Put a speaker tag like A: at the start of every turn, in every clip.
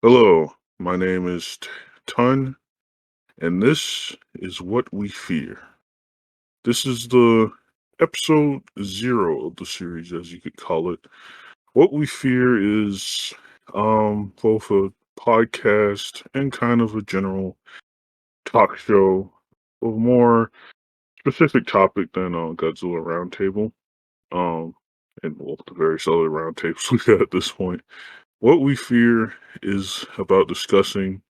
A: Hello, my name is ToN, and this is What We Fear. This is the episode 0 of the series, as you could call it. What We Fear is both a podcast and kind of a general talk show of more specific topic than Godzilla Roundtable. Um, and well, the various other roundtables we've had at this point. What We Fear is about discussing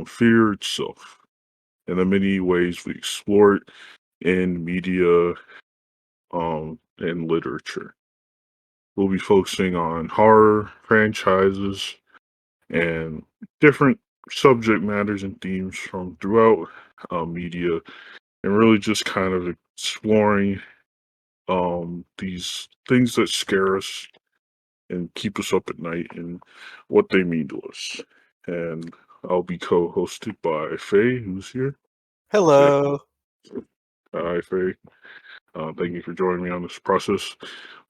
A: fear itself and the many ways we explore it in media and literature. We'll be focusing on horror franchises and different subject matters and themes from throughout media, and really just kind of exploring these things that scare us and keep us up at night and what they mean to us. And I'll be co-hosted by Faye, who's here. Say
B: Hello.
A: hi, Faye. Thank you for joining me on this process.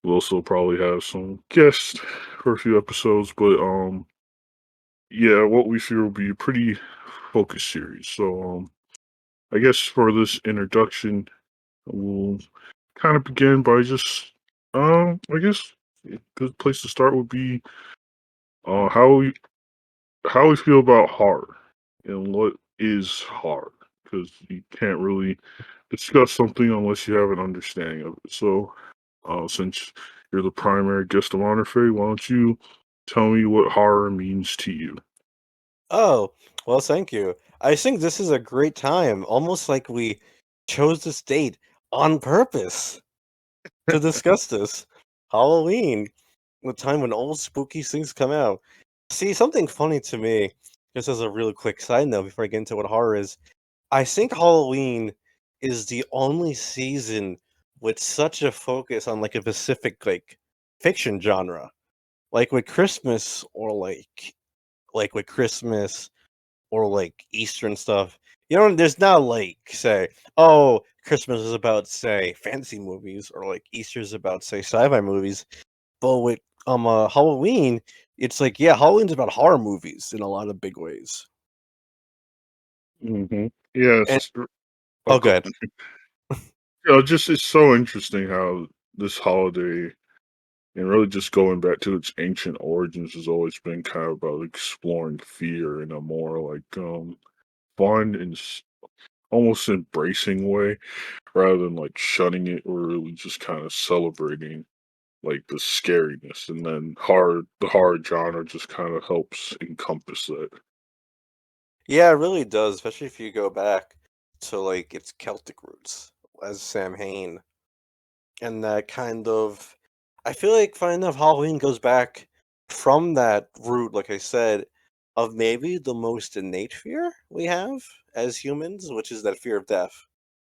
A: We'll also probably have some guests for a few episodes, but yeah, what we fear will be a pretty focused series. So I guess for this introduction, we'll kind of begin by just I guess a good place to start would be how we feel about horror and what is horror, because you can't really discuss something unless you have an understanding of it. So, since you're the primary guest of honor, Faye, why don't you tell me what horror means to you?
B: Oh, well, thank you. I think this is a great time, almost like we chose this date on purpose to discuss this. Halloween, the time when all spooky things come out. See, something funny to me, just as a really quick side note before I get into what horror is, I think Halloween is the only season with such a focus on like a specific fiction genre. Like with Christmas or like with Christmas or like Easter and stuff. You know, there's not like say, oh, Christmas is about say fantasy movies or like Easter is about say sci-fi movies. But with Halloween, it's like yeah, Halloween's about horror movies in a lot of big ways.
A: Mm-hmm.
B: And
A: Yes. Oh,
B: oh, good.
A: just it's so interesting how this holiday, and really just going back to its ancient origins, has always been kind of about exploring fear in a more like fun and almost embracing way, rather than like shunning it or really just kind of celebrating like the scariness. And then the horror genre just kind of helps encompass that.
B: Yeah, it really does, especially if you go back to like its Celtic roots as Sam Hain and that kind of I feel like funny enough Halloween goes back from that root, like I said, of maybe the most innate fear we have as humans, which is that fear of death.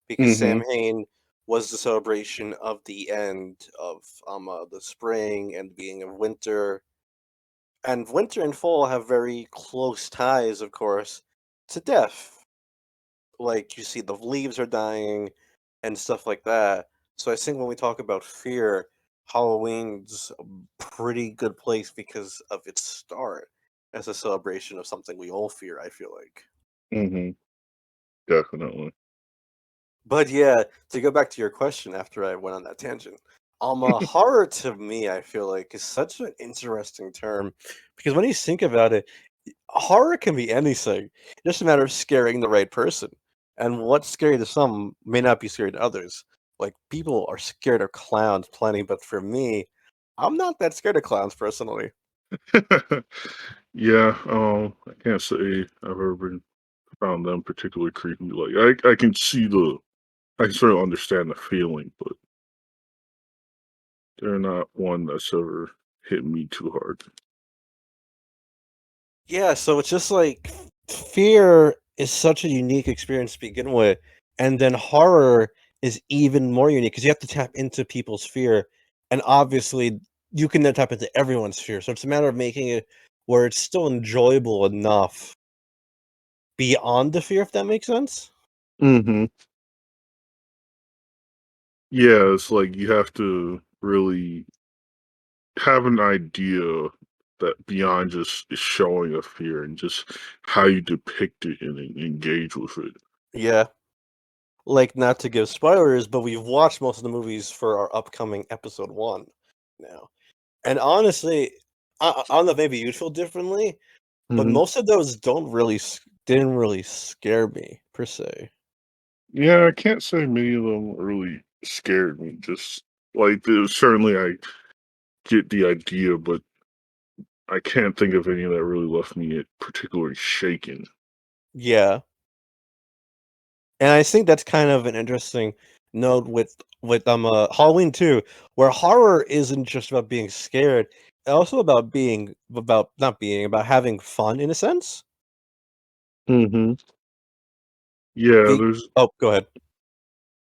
B: Because
A: Mm-hmm.
B: Sam Hain was the celebration of the end of the spring and the beginning of winter. And winter and fall have very close ties, of course, to death. Like you see the leaves are dying and stuff like that. So I think when we talk about fear, Halloween's a pretty good place because of its start as a celebration of something we all fear, I feel like.
A: Mm-hmm. Definitely.
B: But yeah, to go back to your question after I went on that tangent, horror to me, I feel like is such an interesting term because when you think about it, horror can be anything. It's just a matter of scaring the right person. And what's scary to some may not be scary to others. Like people are scared of clowns plenty, but for me, I'm not that scared of clowns personally.
A: Yeah, I can't say I've ever found them particularly creepy. Like I can see I can sort of understand the feeling, but they're not one that's ever hit me too hard.
B: Yeah, so it's just like fear is such a unique experience to begin with, and then horror is even more unique because you have to tap into people's fear, and obviously you can then tap into everyone's fear. So it's a matter of making it where it's still enjoyable enough beyond the fear, if that makes sense.
A: Mm-hmm. Yeah, it's like you have to really have an idea that beyond just showing a fear and just how you depict it and engage with it.
B: Yeah. Like, not to give spoilers, but we've watched most of the movies for our upcoming episode 1 now. And honestly, I don't know if maybe you feel differently, but
A: Hmm.
B: most of those didn't really scare me per se.
A: Yeah, I can't say many of them really scared me. Just like certainly I get the idea, but I can't think of any that really left me particularly shaken.
B: Yeah. And I think that's kind of an interesting note with Halloween 2, where horror isn't just about being scared, it's also about not being about having fun in a sense.
A: Hmm. Yeah,
B: Be Oh, go ahead.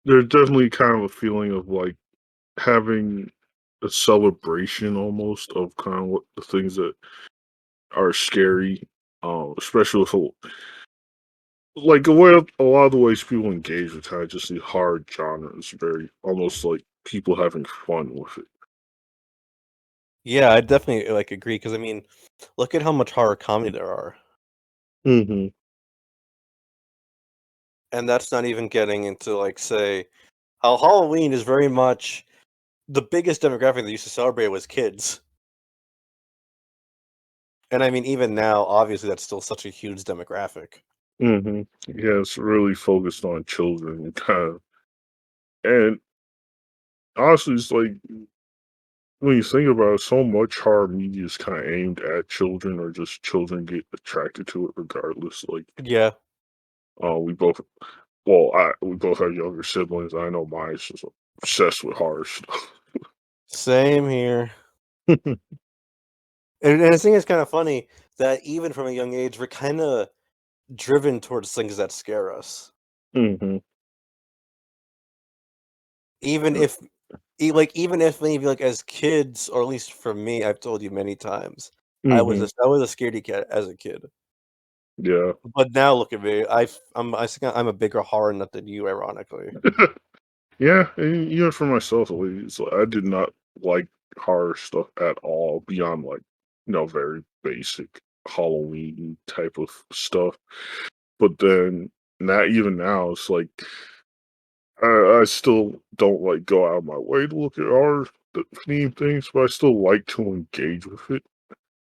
A: there's definitely kind of a feeling of like having a celebration almost of kind of what the things that are scary, especially with like a lot of the ways people engage with kind of just the hard genres, very almost like people having fun with it.
B: Yeah, I definitely, like, agree because I mean, look at how much horror comedy there are,
A: Hmm.
B: and that's not even getting into, like, say, how Halloween is very much the biggest demographic that used to celebrate was kids, and I mean, even now, obviously, that's still such a huge demographic.
A: Hmm. Yeah, it's really focused on children and kind of, and honestly, it's like when you think about it, so much horror media is kind of aimed at children, or just children get attracted to it regardless. Like,
B: Yeah,
A: we both, well, we both have younger siblings. I know mine's just obsessed with horror stuff.
B: same here. And I think it's kinda funny that even from a young age, we're kinda driven towards things that scare us.
A: Hmm.
B: Even if even if maybe, like, as kids, or at least for me, I've told you many times,
A: Hmm.
B: I was a scaredy cat as a kid.
A: Yeah.
B: But now look at me, I think I'm a bigger horror nut than you, ironically.
A: Yeah, and even for myself, at least, like, I did not like horror stuff at all beyond like, very basic Halloween type of stuff. But then, not even now, it's like I still don't like go out of my way to look at horror theme things, but I still like to engage with it.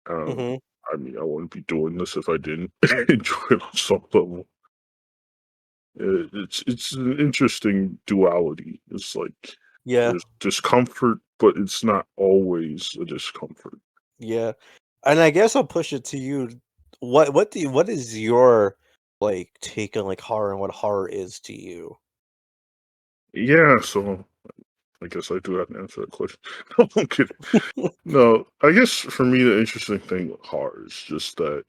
A: Um,
B: Mhm.
A: I mean, I wouldn't be doing this if I didn't enjoy it on some level. It's an interesting duality. It's like
B: Yeah,
A: there's discomfort, but it's not always a discomfort.
B: yeah. And I guess I'll push it to you. What is your, like, take on, like, horror and what horror is to you?
A: Yeah, so I guess I do have to answer that question. No, I'm kidding. No, I guess for me the interesting thing with horror is just that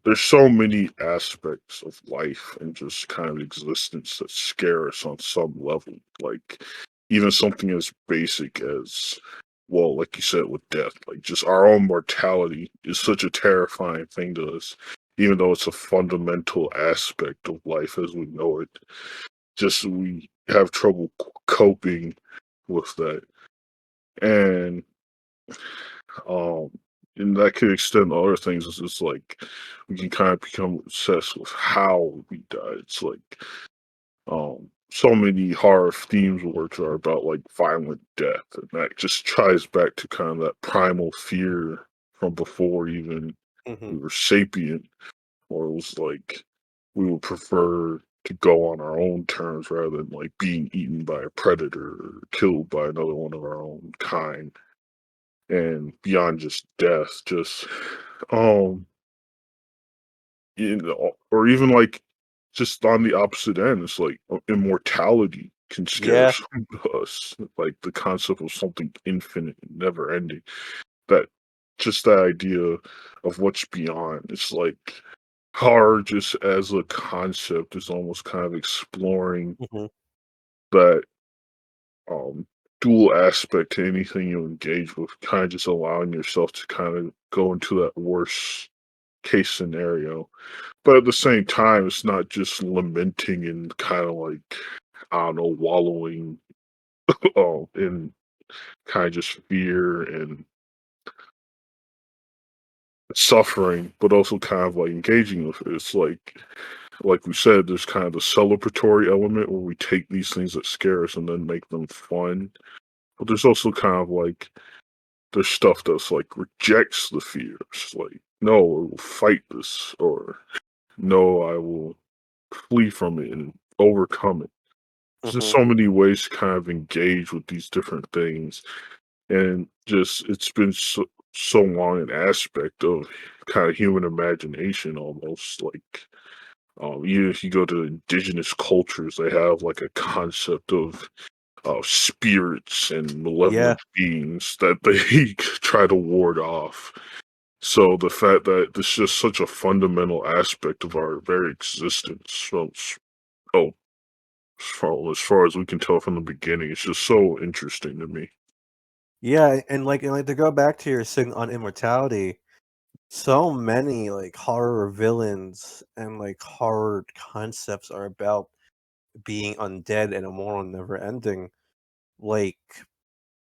A: there's so many aspects of life and just kind of existence that scare us on some level. Like even something as basic as, well, like you said, with death, like just our own mortality is such a terrifying thing to us, even though it's a fundamental aspect of life as we know it. Just we have trouble coping with that. And Um, and that could extend to other things. It's just like we can kind of become obsessed with how we die. It's like so many horror themes works are about like violent death, and that just ties back to kind of that primal fear from before even
B: Mhm.
A: we were sapient, or it was like we would prefer to go on our own terms rather than like being eaten by a predator or killed by another one of our own kind. And beyond just death, just um or even like just on the opposite end, it's like immortality can scare
B: Yeah,
A: us, like the concept of something infinite and never ending. That just that idea of what's beyond. It's like horror just as a concept is almost kind of exploring
B: mhm,
A: that um dual aspect to anything you engage with, kind of just allowing yourself to kind of go into that worst case scenario. But at the same time, it's not just lamenting and kind of like, I don't know, wallowing in kind of just fear and suffering, but also kind of like engaging with it. It's like we said, there's kind of the celebratory element where we take these things that scare us and then make them fun. But there's also kind of like there's stuff that's like rejects the fear. It's like, no, I will fight this, or no, I will flee from it and overcome it. There's just
B: Hmm.
A: so many ways to kind of engage with these different things, and just it's been so long an aspect of kind of human imagination, almost like even if you go to indigenous cultures, they have like a concept of spirits and
B: Yeah.
A: malevolent beings that they try to ward off. So the fact that this is just such a fundamental aspect of our very existence, oh, as far as we can tell from the beginning, it's just so interesting to me.
B: Yeah, and to go back to your thing on immortality, so many like horror villains and like horror concepts are about being undead and immortal and never ending. Like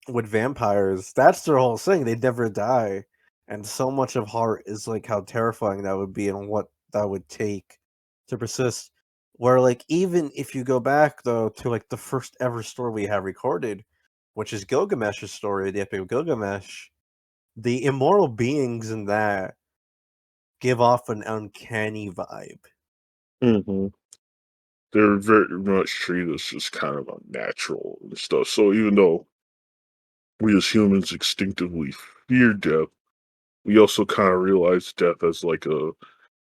B: with vampires, that's their whole thing. They never die. And so much of horror is like how terrifying that would be and what that would take to persist. Where like even if you go back though to like the first ever story we have recorded, which is Gilgamesh's story, the Epic of Gilgamesh, the immortal beings in that give off an uncanny vibe.
A: Hmm. They're very much treated as just kind of unnatural and stuff. So even though we as humans instinctively fear death, we also kind of realize death as like a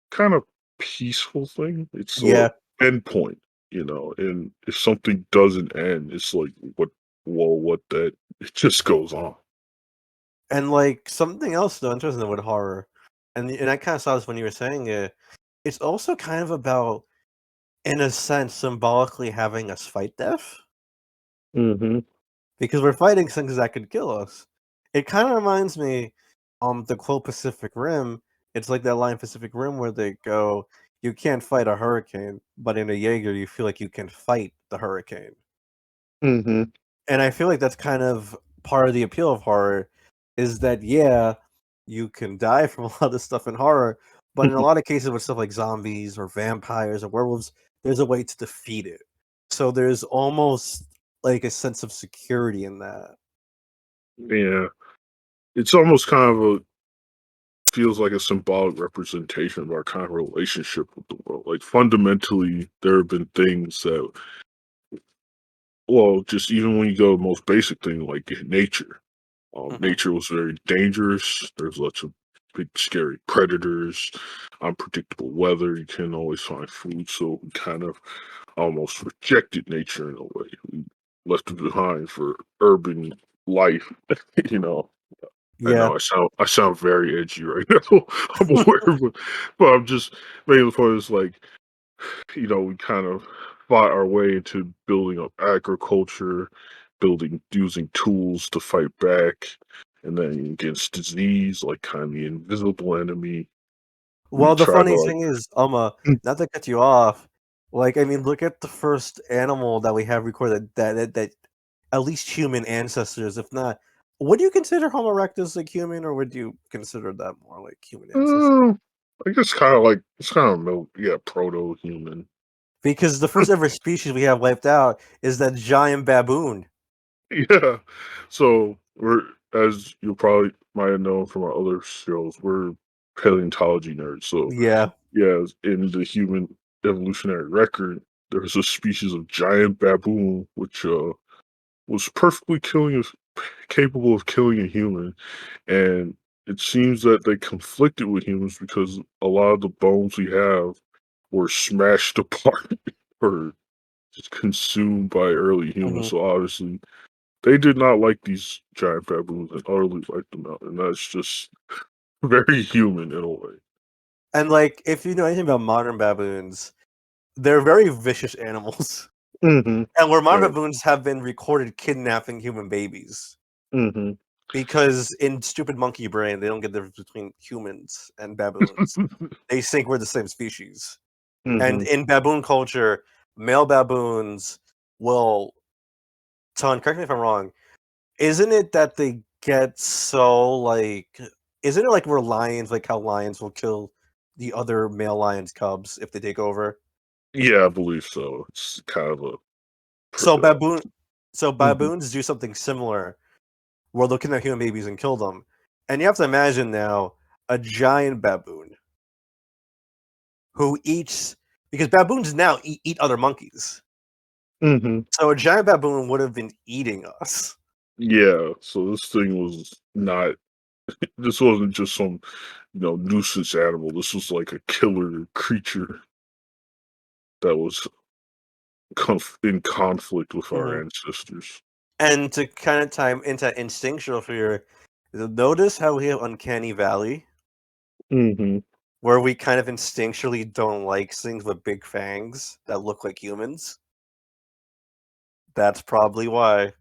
A: kind of peaceful thing. It's a
B: Yeah.
A: endpoint, and if something doesn't end, it's like what that it just goes on.
B: And like something else though interesting with horror, and I kind of saw this when you were saying it, it's also kind of about, in a sense, symbolically having us fight death
A: Hmm.
B: because we're fighting things that could kill us. It kind of reminds me, the quote Pacific Rim. It's like that line Pacific Rim where they go, "You can't fight a hurricane, but in a Jaeger, you feel like you can fight the hurricane."
A: Hmm.
B: And I feel like that's kind of part of the appeal of horror, is that yeah, you can die from a lot of stuff in horror, but in a lot of cases with stuff like zombies or vampires or werewolves, there's a way to defeat it. So there's almost like a sense of security in that.
A: Yeah, it's almost kind of a feels like a symbolic representation of our kind of relationship with the world. Like fundamentally, there have been things that, well, just even when you go most basic thing like nature.
B: Hmm.
A: Nature was very dangerous. There's lots of big, scary predators, unpredictable weather. You can't always find food, so we kind of almost rejected nature in a way. We left it behind for urban life. you know, I
B: Yeah.
A: know I sound very edgy right now. I'm aware, but I'm just making the point. Is like we kind of fought our way into building up agriculture, building using tools to fight back, and then against disease, like kind of the invisible enemy. We
B: Well, the
A: try to
B: funny
A: like,
B: thing is, not to cut you off, like I mean, look at the first animal that we have recorded that at least human ancestors, if not, would you consider Homo erectus like human, or would you consider that more like human ancestor?
A: uh, I guess kind of like it's kind of yeah, proto human.
B: Because the first ever species we have wiped out is that giant baboon.
A: Yeah. So we're, as you probably might have known from our other shows, we're paleontology nerds. So
B: Yeah.
A: yeah, in the human evolutionary record, there's a species of giant baboon which was perfectly capable of killing a human, and it seems that they conflicted with humans because a lot of the bones we have were smashed apart or just consumed by early humans.
B: Mhm.
A: So obviously they did not like these giant baboons and utterly wiped them out, and that's just very human in a way.
B: And like, if you know anything about modern baboons, they're very vicious animals.
A: Mhm.
B: And where modern
A: Right.
B: baboons have been recorded kidnapping human babies.
A: Mhm.
B: Because in stupid monkey brain, they don't get the difference between humans and baboons. They think we're the same species. And
A: Mhm.
B: in baboon culture, male baboons will, Ton, correct me if I'm wrong, isn't it that they get so like isn't it like where lions, like how lions will kill the other male lion's cubs if they take over?
A: Yeah, I believe so. It's kind of a
B: So
A: pr- mhm.
B: baboons do something similar where they'll kidnap human babies and kill them. And you have to imagine now a giant baboon who eats, because baboons now eat other monkeys.
A: Mhm.
B: So a giant baboon would have been eating us.
A: Yeah, so this thing was not. This wasn't just some nuisance animal. This was like a killer creature that was in conflict with our
B: Mhm.
A: ancestors.
B: And to kind of time into instinctual fear, notice how we have Uncanny Valley,
A: Hmm.
B: where we kind of instinctually don't like things with big fangs that look like humans. That's probably why.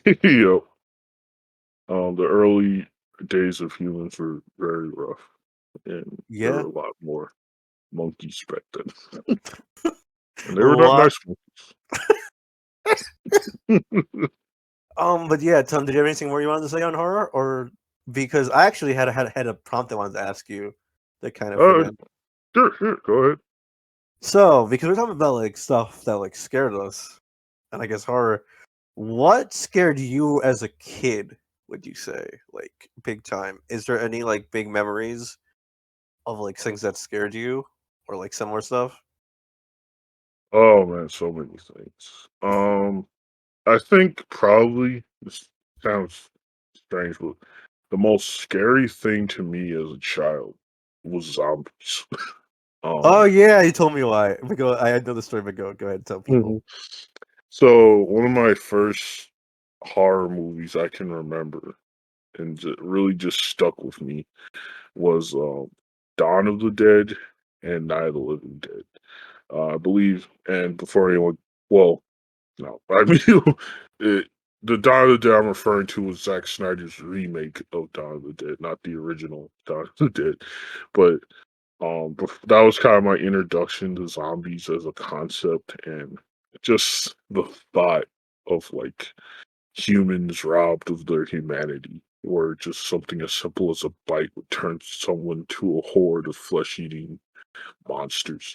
A: Yep. The early days of humans were very rough, and there were
B: Yeah.
A: a lot more monkeys back then, and they
B: A
A: were not
B: lot.
A: nice monkeys.
B: But yeah, Tom, did you have anything more you wanted to say on horror, or because I actually had a prompt I wanted to ask you that kind of fit
A: uh,
B: in.
A: sure, sure, go ahead.
B: So, because we're talking about like stuff that like scared us, and I guess horror, what scared you as a kid? Would you say like big time? Is there any like big memories of like things that scared you, or like similar stuff?
A: Oh man, so many things. I think probably this sounds strange, but the most scary thing to me as a child was zombies.
B: Oh
A: um,
B: yeah, you told me why. But go, I know the story, but go ahead and tell people.
A: Mhm. So one of my first horror movies I can remember and really just stuck with me was Dawn of the Dead and Night of the Living Dead. I believe, and before anyone, well, no, I mean, it, the Dawn of the Dead I'm referring to was Zack Snyder's remake of Dawn of the Dead, not the original Dawn of the Dead. But that was kind of my introduction to zombies as a concept, and just the thought of like humans robbed of their humanity, or just something as simple as a bite would turn someone to a horde of flesh-eating monsters.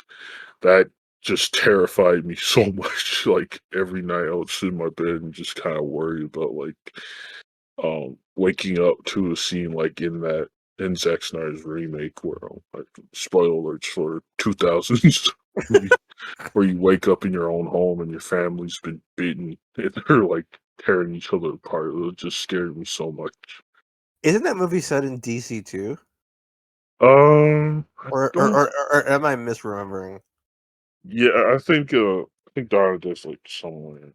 A: That just terrified me so much. Like every night I would sit in my bed and just kind of worry about like waking up to a scene like in Zack Snyder's remake where like spoiler alerts for 2000s movie where you wake up in your own home and your family's been beaten and they're like tearing each other apart. It just scared me so much.
B: Isn't that movie set in DC too?
A: I
B: Or or,
A: don't.
B: or, or am I misremembering?
A: Yeah, I think Donna does like somewhere.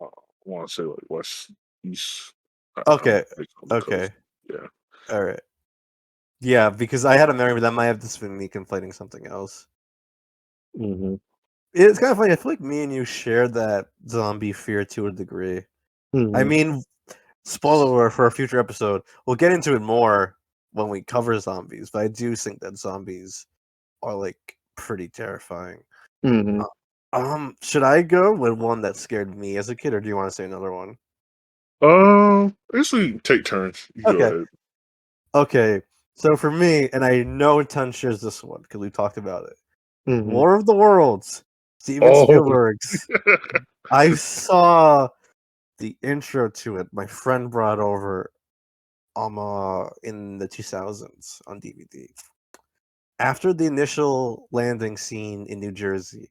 A: I want to say like west east. I'm
B: Okay,
A: gonna make on the coast.
B: okay,
A: Yeah.
B: all right. Yeah, because I had a memory, but that might have just been me conflating something else.
A: Hmm.
B: It's kind of funny. I feel like me and you share that zombie fear to a degree. I
A: Hmm.
B: mean, spoiler alert for a future episode. We'll get into it more when we cover zombies, but I do think that zombies are like pretty terrifying.
A: Hmm.
B: Uh, should I go with one that scared me as a kid, or do you want to say another one?
A: I guess we take turns. You go
B: Okay,
A: ahead.
B: okay. So for me, and I know Ton shares this one because we talked about it.
A: Hmm.
B: War of the Worlds, Steven
A: Oh.
B: Spielberg's. I saw the intro to it. My friend brought over in the 2000s on DVD. After the initial landing scene in New Jersey,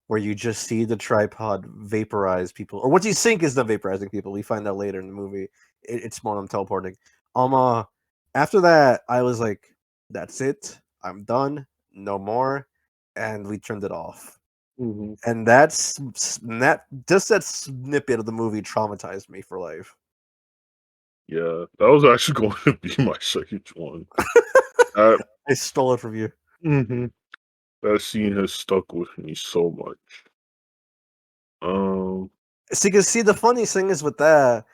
B: where you just see the tripod vaporize people, or what you think is the vaporizing people. We find out later in the movie it's more them teleporting. After that, I was like, "That's it. I'm done. No more," and we turned it off.
A: Hmm.
B: And that just that snippet of the movie traumatized me for life.
A: Yeah, that was actually going to be my second one. That
B: I stole it from you.
A: hmm that scene has stuck with me so much. Um.
B: See, the funny thing is with that,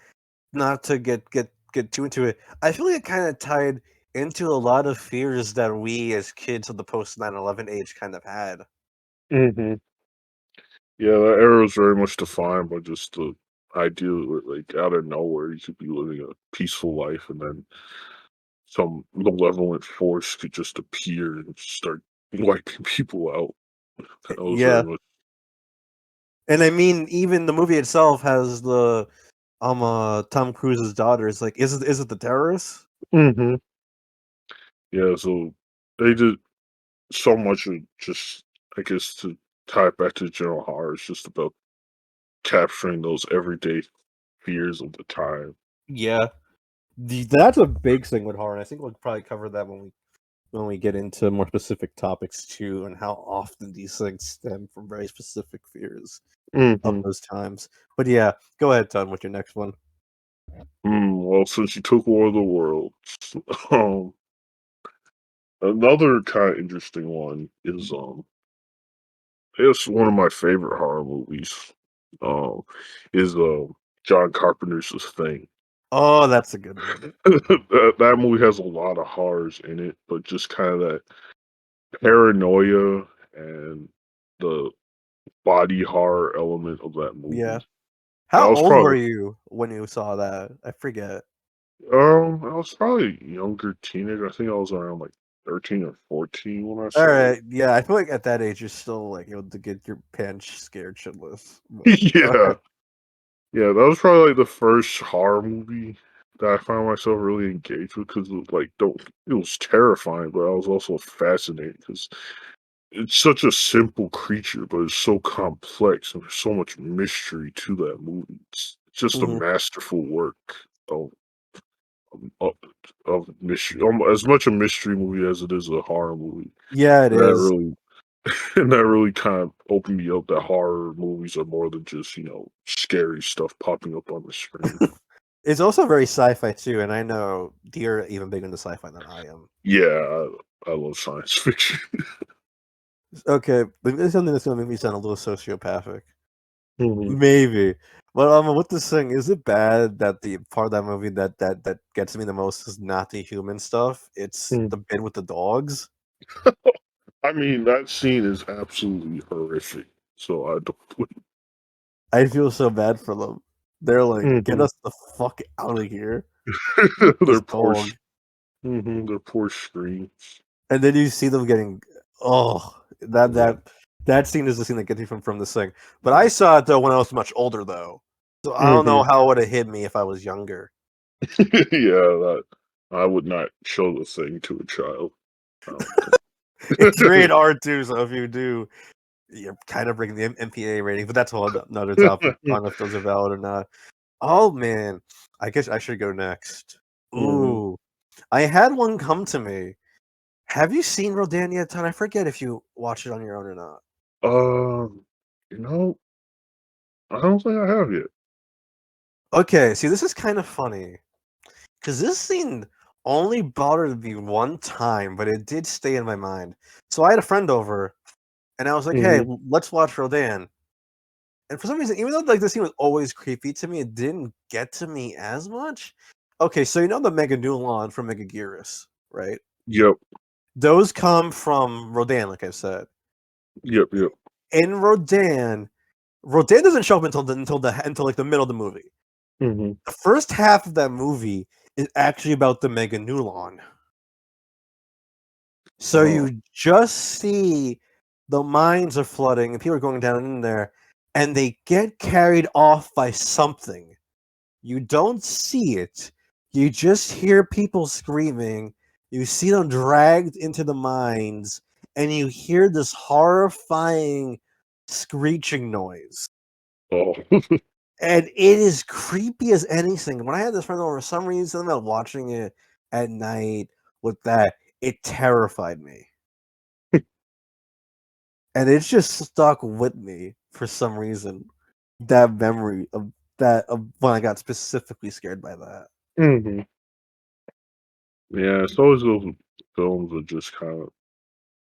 B: not to get too into it, I feel like it kind of tied into a lot of fears that we as kids of the post 9/11 age kind of had.
A: Mhm. Yeah, that era was very much defined by just the idea that, like, out of nowhere, you could be living a peaceful life, and then some malevolent force could just appear and start wiping people out. That was very
B: Yeah,
A: much.
B: and I mean, even the movie itself has the Tom Cruise's daughter. It's like, is it the terrorists?
A: Hmm. Yeah, so they did so much of just, I guess, to tie it back to general horror. It's just about capturing those everyday fears of the time.
B: Yeah, that's a big thing with horror, and I think we'll probably cover that when we get into more specific topics too, and how often these things stem from very specific fears of
A: Hmm.
B: those times. But yeah, go ahead, Ton, with your next one.
A: Well, since you took War of the Worlds, um, another kind of interesting one is it's one of my favorite horror movies. Um, is John Carpenter's The Thing.
B: Oh, that's a good one.
A: That movie has a lot of horrors in it, but just kind of that paranoia and the body horror element of that
B: Yeah.
A: movie. I
B: How
A: was
B: old were
A: probably
B: you when you saw that? I forget.
A: I was probably a younger teenager. I think I was around like 13 or 14 when I
B: All
A: saw it.
B: right, yeah, I feel like at that age you're still like able to get your pants scared shitless. But go
A: Yeah.
B: ahead.
A: Yeah, that was probably like the first horror movie that I found myself really engaged with because like don't it was terrifying, but I was also fascinated because it's such a simple creature, but it's so complex and there's so much mystery to that movie. It's just a
B: Mhm.
A: masterful work of of, of mystery, as much a mystery movie as it is a horror movie.
B: Yeah, it
A: And that
B: is.
A: really and that really kind of opened me up that horror movies are more than just scary stuff popping up on the screen.
B: It's also very sci-fi too, and I know you're even bigger into sci-fi than I am.
A: Yeah, I love science fiction.
B: Okay, but this is something that's gonna make me sound a little sociopathic.
A: Mhm,
B: Maybe. But with this thing, is it bad that the part of that movie that gets me the most is not the human stuff? It's
A: mhm.
B: the bit with the dogs.
A: I mean, that scene is absolutely horrific, so I don't.
B: I feel so bad for them. They're like, get
A: Mhm.
B: us the fuck out of here with this
A: Their poor
B: dog.
A: their poor screams.
B: And then you see them getting oh that
A: Yeah.
B: that that scene is the scene that gets me from this thing. But I saw it though when I was much older though. So I don't know
A: Mhm.
B: how it would have hit me if I was younger.
A: Yeah, that I would not show the thing to a child, I don't think.
B: It's rated R too, so if you do, you're kind of breaking the MPA rating, but that's a whole another topic on if those are valid or not. Oh man, I guess I should go next.
A: Mhm.
B: Ooh, I had one come to me. Have you seen Rodan yet, Ton? I forget if you watch it on your own or not.
A: Um, you know, I don't think I have yet.
B: Okay, see, this is kind of funny because this scene only bothered me one time, but it did stay in my mind. So I had a friend over, and I was like, "Hey,
A: Mhm.
B: let's watch Rodan." And for some reason, even though like this scene was always creepy to me, it didn't get to me as much. Okay, so you know the Mega Nulon from Megaguirus, right?
A: Yep.
B: Those come from Rodan, like I said.
A: Yep, yep.
B: In Rodan, Rodan doesn't show up until like the middle of the movie.
A: Mhm.
B: The first half of that movie is actually about the Mega Nulon. So
A: Oh.
B: you just see the mines are flooding and people are going down in there, and they get carried off by something. You don't see it. You just hear people screaming. You see them dragged into the mines, and you hear this horrifying screeching noise.
A: Oh.
B: And it is creepy as anything. When I had this friend over, for some reason, about watching it at night with that, it terrified me. And it's just stuck with me for some reason. That memory of of when I got specifically scared by that.
A: Mhm. Yeah, it's always those films that just kind of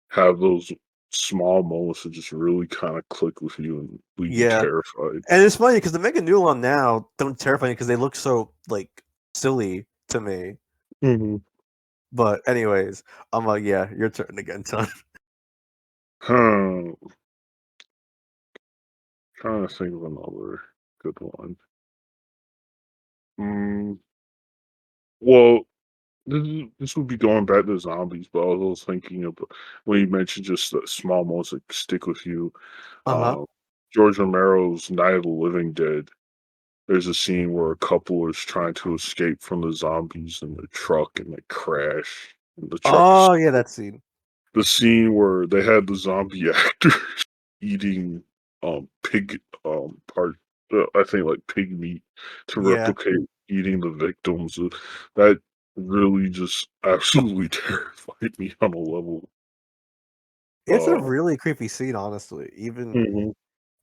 A: have those small moments that just really kind of click with you and leave you
B: Yeah.
A: terrified.
B: And it's funny because the Mega Nulon now don't terrify me because they look so like silly to me.
A: Mhm.
B: But anyways, I'm like, yeah, your turn again, Ton.
A: Huh. Trying to think of another good one. Mm, well, this would be going back to zombies, but I was also thinking of when you mentioned just the small moments that stick with you.
B: Uh-huh.
A: Uh, George Romero's Night of the Living Dead. There's a scene where a couple is trying to escape from the zombies in the truck and they crash. And the truck is
B: Oh, yeah, that scene.
A: the scene where they had the zombie actors eating pig part I think like pig meat to
B: Yeah.
A: replicate eating the victims. That really just absolutely terrified me on a level.
B: It's a really creepy scene, honestly. Even
A: Mhm,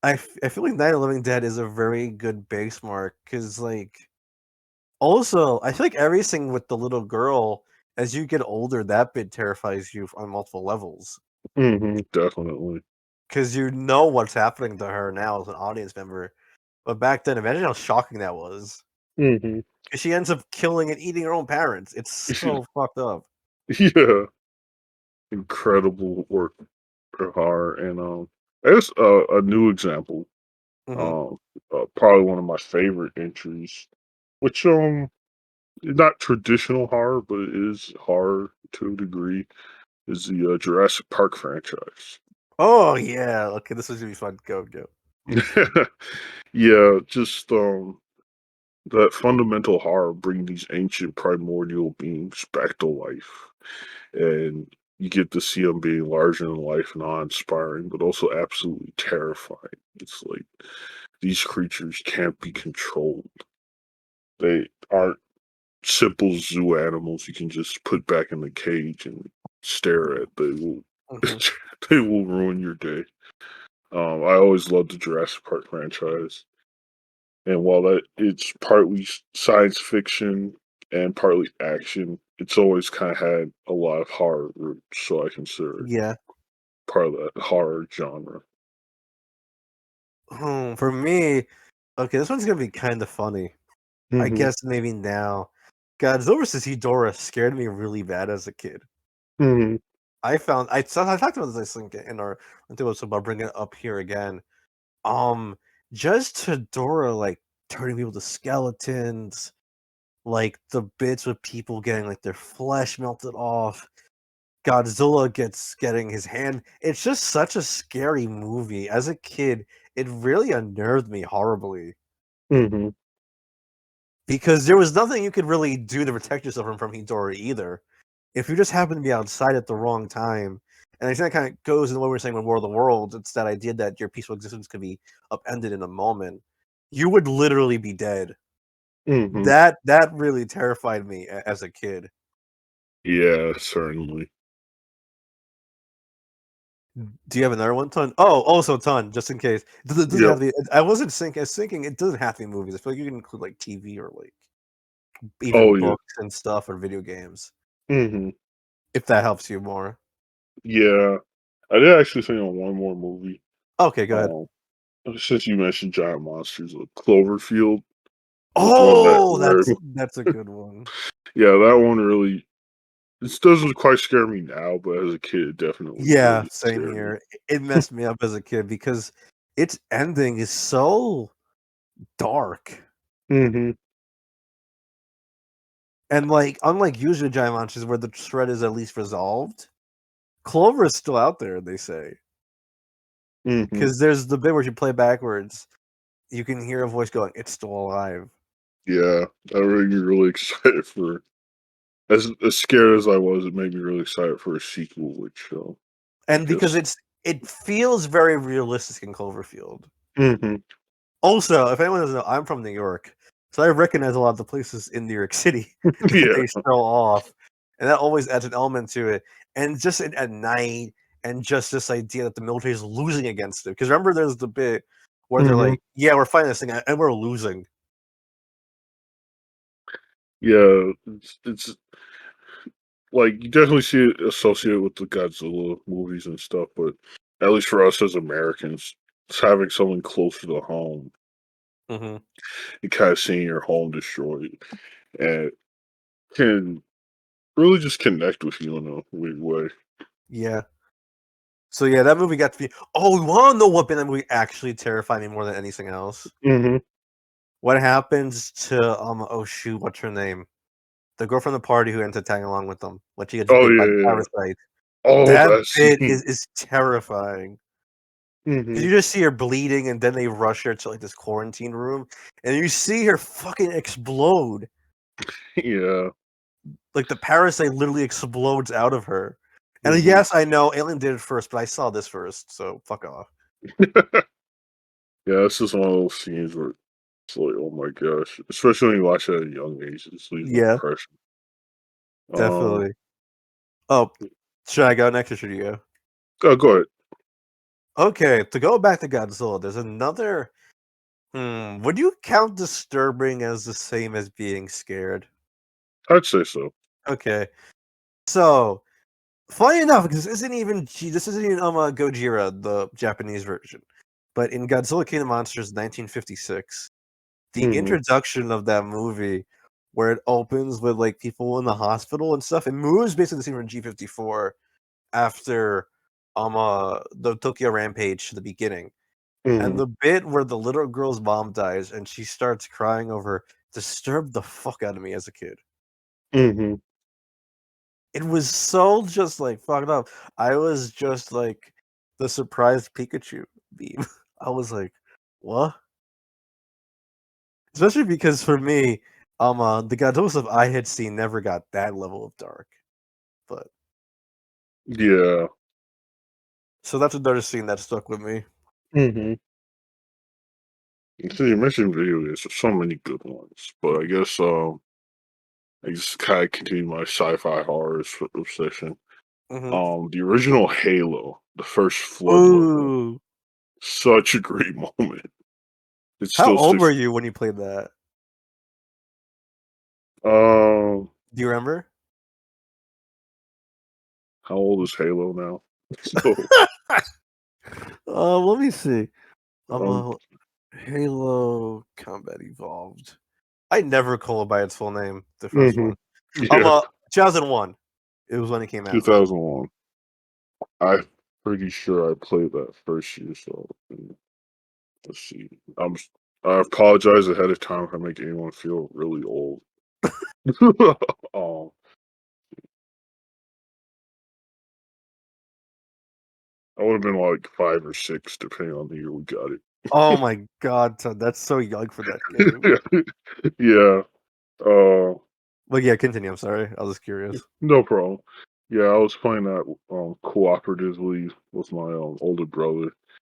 B: I feel like Night of the Living Dead is a very good base mark because, like, also, I feel like everything with the little girl, as you get older, that bit terrifies you on multiple levels
A: definitely.
B: because you know what's happening to her now as an audience member. But back then, imagine how shocking that was.
A: Mhm.
B: 'Cause she ends up killing and eating her own parents. It's so fucked up.
A: Yeah, incredible work for her, and I guess a new example.
B: Mhm.
A: Um, Probably one of my favorite entries, which is not traditional horror, but it is horror to a degree. Is the Jurassic Park franchise?
B: Oh, yeah. Okay, this is gonna be fun. Go, go.
A: Yeah, just that fundamental horror bring these ancient primordial beings back to life, and you get to see them being larger than life and awe-inspiring, but also absolutely terrifying. It's like these creatures can't be controlled. They aren't simple zoo animals you can just put back in the cage and stare at. They will
B: Mhm.
A: they will ruin your day. I always loved the Jurassic Park franchise, and while that it's partly science fiction and partly action, it's always kind of had a lot of horror roots. So I consider it
B: Yeah.
A: part of that horror genre.
B: For me, okay, this one's gonna be kinda funny. I
A: Hmm.
B: guess maybe now. Godzilla vs. Ghidorah scared me really bad as a kid.
A: Hmm.
B: I talked about this, I think, in our episode, so I'll bring it up here again. Um, just Ghidorah, like, turning people to skeletons, like, the bits with people getting, like, their flesh melted off, Godzilla getting his hand it's just such a scary movie. As a kid, it really unnerved me horribly
A: Hmm.
B: because there was nothing you could really do to protect yourself from Ghidorah either. If you just happen to be outside at the wrong time, and I think that kind of goes in what we were saying with War of the Worlds, it's that idea that your peaceful existence could be upended in a moment. You would literally be dead.
A: Hmm.
B: That really terrified me as a kid.
A: Yeah, certainly.
B: Do you have another one, Ton? Oh, also Ton, just in case. Doesn't
A: Yep.
B: have to be I wasn't thinking it doesn't have to be movies. I feel like you can include, like, TV or, like, even
A: Oh yeah.
B: books and stuff or video games,
A: Hmm.
B: if that helps you more.
A: Yeah. I did actually think on one more movie.
B: Okay, go ahead.
A: Um, since you mentioned giant monsters, Cloverfield was one that
B: Oh,
A: very
B: that's a good one.
A: yeah, that one really this doesn't quite scare me now, but as a kid, it definitely
B: Yeah,
A: really
B: same
A: scared me.
B: here. It messed me up as a kid because its ending is so dark.
A: Mhm.
B: And, like, unlike usual giant monsters where the threat is at least resolved, Clover is still out there, they say.
A: Mhm.
B: Because there's the bit where you play backwards, you can hear a voice going, "It's still alive."
A: Yeah, that made me really excited for as scared as I was, it made me really excited for a sequel, which, I
B: And because
A: guess
B: it feels very realistic in Cloverfield.
A: Mhm.
B: Also, if anyone doesn't know, I'm from New York, so I recognize a lot of the places in New York City that
A: Yeah.
B: they show off, and that always adds an element to it. And just at night, and just this idea that the military is losing against it. Because remember, there's the bit where they're
A: Mhm.
B: like, "Yeah, we're fighting this thing, and we're losing."
A: Yeah, it's like, you definitely see it associated with the Godzilla movies and stuff, but at least for us as Americans, it's having something closer to home
B: Hmm.
A: and kinda seeing your home destroyed, and can really just connect with you in a weird way.
B: Yeah. So yeah, that movie got to be. Oh, you want to know what bit that movie actually terrified me more than anything else?
A: Mhm.
B: What happens to Oh shoot, what's her name? the girl from the party who ends up tagging along with them when she gets
A: Oh
B: bit by the
A: yeah, yeah.
B: parasite.
A: Oh,
B: That
A: that
B: bit
A: scene.
B: is terrifying. Because
A: Hmm.
B: you just see her bleeding, and then they rush her to like this quarantine room, and you see her fucking explode.
A: Yeah.
B: Like the parasite literally explodes out of her. And
A: Hmm.
B: yes, I know Alien did it first, but I saw this first, so fuck off.
A: Yeah, it's just one of those scenes where it's like, oh my gosh, especially when you watch it at a young age, it just leaves an
B: Yeah,
A: impression. Uh,
B: definitely. Oh, should I go next or should you go?
A: go ahead.
B: Okay, to go back to Godzilla, there's another. Would you count disturbing as the same as being scared?
A: I'd say so.
B: Okay, so funny enough, because this isn't even Gojira, the Japanese version, but in Godzilla King of Monsters 1956, the
A: Hmm.
B: introduction of that movie, where it opens with like people in the hospital and stuff, it moves basically the scene from G54 after the Tokyo Rampage to the beginning. And
A: Hmm.
B: the bit where the little girl's mom dies and she starts crying over disturbed the fuck out of me as a kid.
A: Hmm.
B: It was so just like fucked up. I was just like the surprised Pikachu beam. I was like, what? Especially because for me, the Godzilla stuff I had seen never got that level of dark. But
A: Yeah.
B: so that's another scene that stuck with me.
A: Hmm. So you mentioned video games. There's so many good ones, but I just kind of continue my sci-fi horror obsession.
B: Hmm.
A: The original Halo, the first flood level,
B: Ooh.
A: such a great moment. It
B: How
A: still
B: old were
A: sticks.
B: you when you played that?
A: Um,
B: Do you remember?
A: how old is Halo now? So,
B: Let me see.
A: um,
B: Uh, Halo Combat Evolved. I never call it by its full name. The first
A: mhm,
B: one.
A: yeah,
B: 2001. It was when it came out.
A: 2001. I'm pretty sure I played that first year. So let's see. I apologize ahead of time if I make anyone feel really old. um, I would have been like 5 or 6, depending on the year we got
B: Oh my god, son, that's so young for that game.
A: it. Yeah. Uh,
B: But yeah, continue. I'm sorry. I was curious.
A: no problem. Yeah, I was playing that cooperatively with my older brother,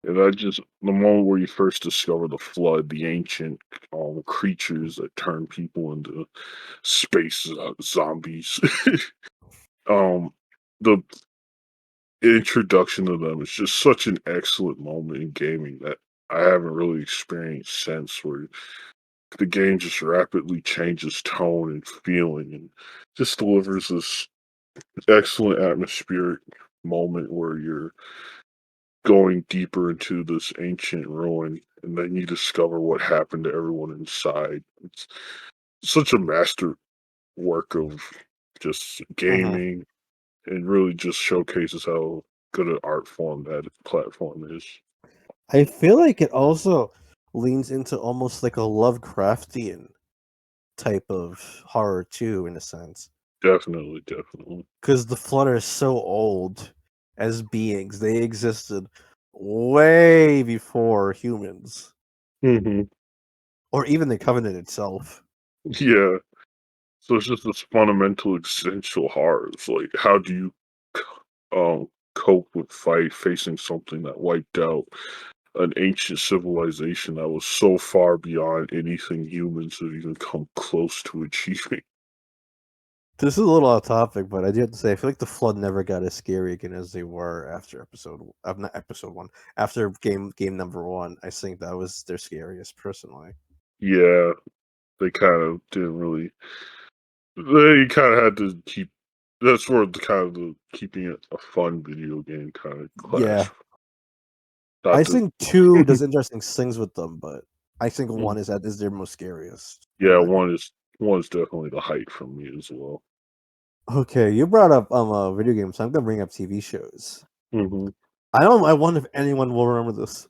A: and I just the moment where you first discover the flood, the ancient creatures that turn people into space zombies. um, the introduction to them is just such an excellent moment in gaming that I haven't really experienced since, where the game just rapidly changes tone and feeling and just delivers this excellent atmospheric moment where you're going deeper into this ancient ruin and then you discover what happened to everyone inside. It's such a master work of just
B: Hmm.
A: gaming and really just showcases how good an art form that platform is.
B: I feel like it also leans into almost like a Lovecraftian type of horror too, in a sense.
A: Definitely, definitely.
B: Because the Flood are so old as beings. They existed way before humans,
A: Hmm.
B: or even the Covenant itself.
A: Yeah. So it's just this fundamental existential horror. It's like, how do you cope with facing something that wiped out an ancient civilization that was so far beyond anything humans have even come close to achieving?
B: This is a little off topic, but I do have to say, I feel like the Flood never got as scary again as they were after not episode one, after game number one. I think that was their scariest, personally.
A: Yeah, they kind of didn't really. They kind of had to keep. That's where the kind of the keeping it a fun video game kind of
B: Yeah,
A: clash. Not
B: I
A: to.
B: think two does interesting things with them, but I think one
A: Mm.
B: is their most scariest, in
A: Yeah,
B: my opinion.
A: one is definitely the height for me as well.
B: Okay, you brought up video games, so I'm gonna bring up TV shows.
A: Hmm.
B: I wonder if anyone will remember this,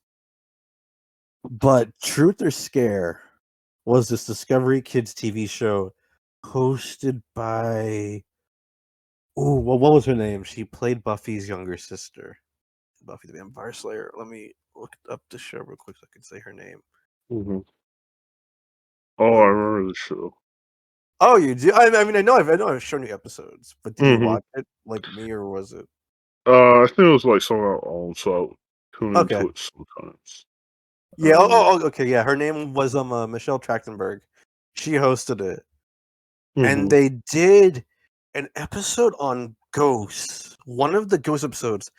B: but Truth or Scare was this Discovery Kids TV show hosted by. Oh, well, what was her name? She played Buffy's younger sister, Buffy the Vampire Slayer. Let me look up the show real quick so I can say her name.
A: Mm-hmm. Oh, I
B: Um,
A: remember the show.
B: oh, you do? I mean, I know I've shown you episodes, but did you
A: Mm-hmm.
B: watch it like me, or was it?
A: I think it was like something I own, so I would tune
B: Okay.
A: into it sometimes.
B: Yeah.
A: Um,
B: Okay. Yeah. Her name was Michelle Trachtenberg. She hosted it, and
A: mm-hmm,
B: they did an episode on ghosts. One of the ghost episodes,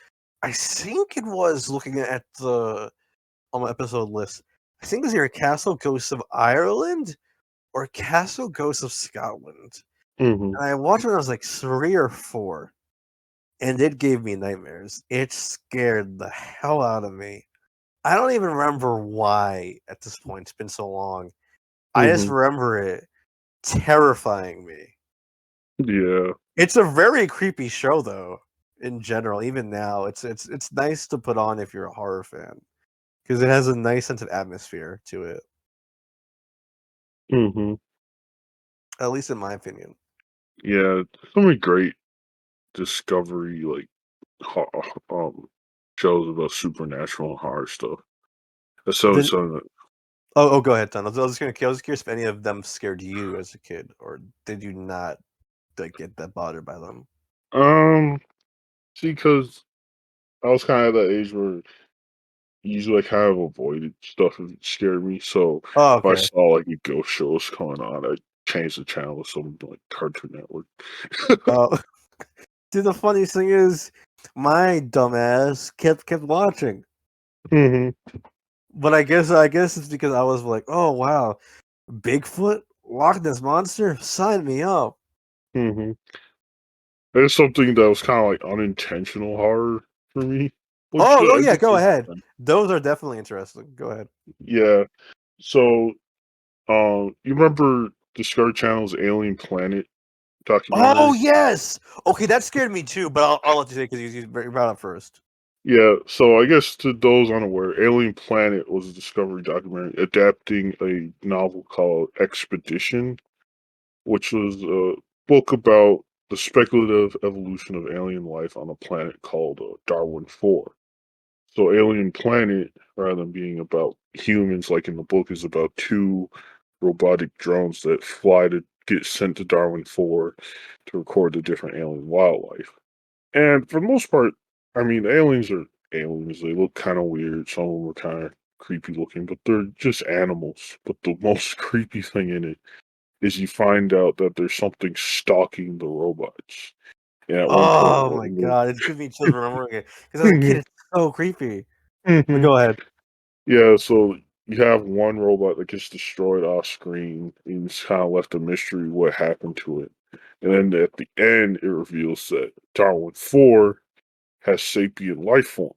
B: I think it was looking at the on my episode list. I think it was either Castle Ghosts of Ireland or Castle Ghosts of Scotland.
A: mm-hmm,
B: And I watched it when I was like 3 or 4, and it gave me nightmares. It scared the hell out of me. I don't even remember why at this point. It's been so long. I just
A: mm-hmm.
B: remember it terrifying me.
A: Yeah.
B: It's a very creepy show, though. In general, even now, it's nice to put on if you're a horror fan because it has a nice sense of atmosphere to it.
A: Mm-hmm.
B: At least in my opinion.
A: Yeah. So many great discovery ho- shows about supernatural and horror stuff. That's always
B: Then
A: something that,
B: go ahead, Ton. I was curious if any of them scared you as a kid, or did you not like get that bothered by them?
A: see, because I was kind of at that age where usually I kind of avoided stuff that scared me. So
B: Oh,
A: if I
B: okay.
A: saw like a ghost show was going on, I'd change the channel to something like Cartoon Network.
B: Oh, dude, the funniest thing is, my dumbass kept watching,
A: Hmm.
B: but I guess it's because I was like, oh wow, Bigfoot, Loch Ness monster, sign me up.
A: Hmm. There's something that was kind of like unintentional horror for me, which
B: Oh
A: I
B: yeah,
A: guess
B: go
A: is
B: ahead.
A: fine.
B: Those are definitely interesting. Go ahead.
A: Yeah. So, you remember Discovery Channel's Alien Planet
B: Oh
A: documentary?
B: yes. Okay, that scared me too, but I'll let you say because you brought up first.
A: Yeah, so I guess to those unaware, Alien Planet was a Discovery documentary adapting a novel called Expedition, which was a book about the speculative evolution of alien life on a planet called Darwin 4. So, Alien Planet, rather than being about humans like in the book, is about two robotic drones that fly to get sent to Darwin 4 to record the different alien wildlife. And for the most part, I mean, the aliens are aliens. They look kind of weird. Some of them are kind of creepy looking, but they're just animals. But the most creepy thing in it is you find out that there's something stalking the robots. And at one point,
B: Oh my god, it's giving me chills remembering it because as a kid,
A: Mhm,
B: it's so creepy. But
A: mhm.
B: go ahead.
A: Yeah, so you have one robot that gets destroyed off screen, and it's kind of left a mystery what happened to it. And then at the end, it reveals that Darwin 4 has sapient life forms.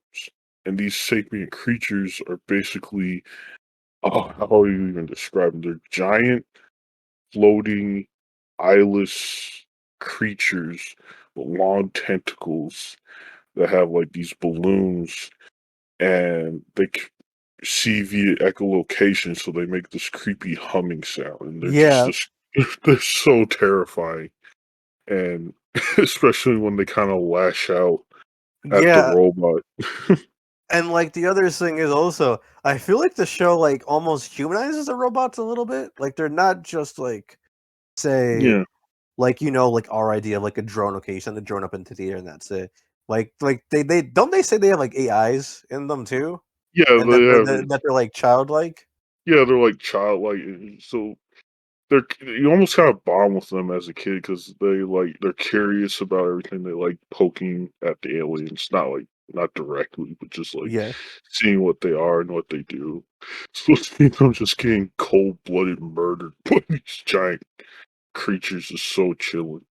A: And these sapient creatures are basically, oh, how do you even describe them? They're giant, floating, eyeless creatures with long tentacles that have like these balloons, and see via echolocation, so they make this creepy humming sound, and they're just
B: Yeah,
A: this, they're so terrifying, and especially when they kind of lash out at the
B: yeah,
A: robot.
B: and like the other thing is also, I feel like the show like almost humanizes the robots a little bit. Like they're not just like say
A: Yeah,
B: like like our idea of like a drone. Okay, you send the drone up into the air and that's it. Like they don't they say they have like AIs in them too,
A: yeah,
B: and
A: they have.
B: that they're like childlike.
A: Yeah, they're like childlike, so they're you almost kind of bond with them as a kid because they're curious about everything. They like poking at the aliens, not directly, but just like
B: Yeah.
A: seeing what they are and what they do. So seeing them just getting cold blooded murdered by these giant creatures is so chilling.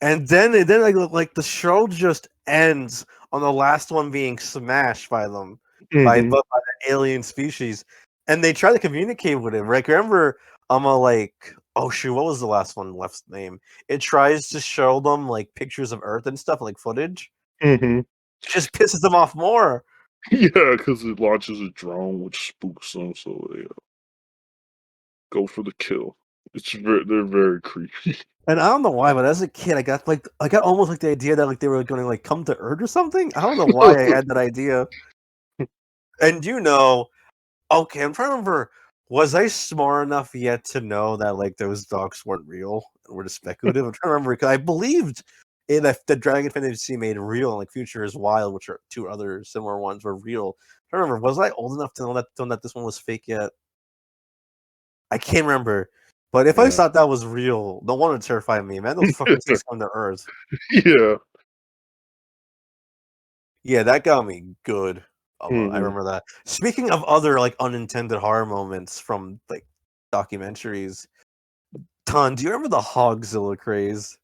B: And then like the show just ends on the last one being smashed by them
A: Hmm.
B: by the alien species, and they try to communicate with him. Like remember, I'm a like oh shoot, what was the last one left's name? It tries to show them like pictures of Earth and stuff, like footage.
A: Hmm.
B: It just pisses them off more.
A: Yeah, because it launches a drone which spooks them, so they go for the kill. They're very creepy.
B: And I don't know why, but as a kid, I got almost like the idea that like they were going to like come to Earth or something. I don't know why I had that idea. And okay, I'm trying to remember. Was I smart enough yet to know that like those dogs weren't real and were just speculative? I'm trying to remember because I believed in the Dragon Fantasy made real and like Future is Wild, which are two other similar ones, were real. I remember. Was I old enough to know that this one was fake yet? I can't remember. But if I
A: Yeah.
B: thought that was real, no one would terrify me. Man, those fucking things come to Earth.
A: Yeah.
B: Yeah, that got me good. I
A: Hmm.
B: remember that. Speaking of other like unintended horror moments from like documentaries, Ton, do you remember the Hogzilla craze?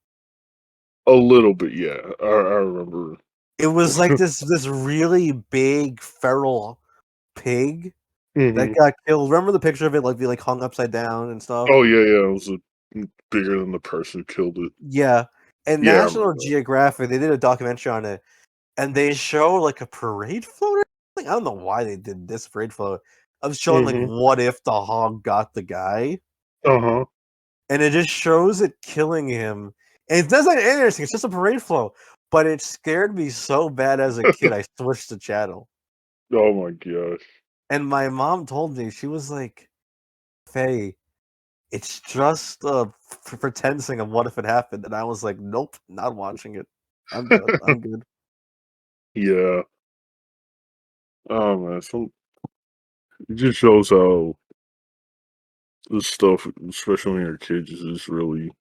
A: A little bit, yeah. I remember.
B: It was like this really big feral pig that
A: Hmm.
B: got killed. Remember the picture of it like be like hung upside down and stuff?
A: Oh yeah, yeah. It was bigger than the person who killed it.
B: Yeah. And
A: Yeah, I
B: National
A: remember that.
B: Geographic, they did a documentary on it, and they show like a parade float or something. I don't know why they did this parade float. Of showing like
A: Hmm.
B: what if the hog got the guy,
A: Uh huh.
B: and it just shows it killing him. And it doesn't interesting. It's just a parade float, but it scared me so bad as a kid. I switched the channel,
A: Oh my gosh.
B: and my mom told me she was like, "Faye, it's just a pretending of what if it happened," and I was like, "Nope, not watching it. I'm good. I'm good."
A: Yeah. Oh man, it just shows how this stuff, especially when you're a kid, just really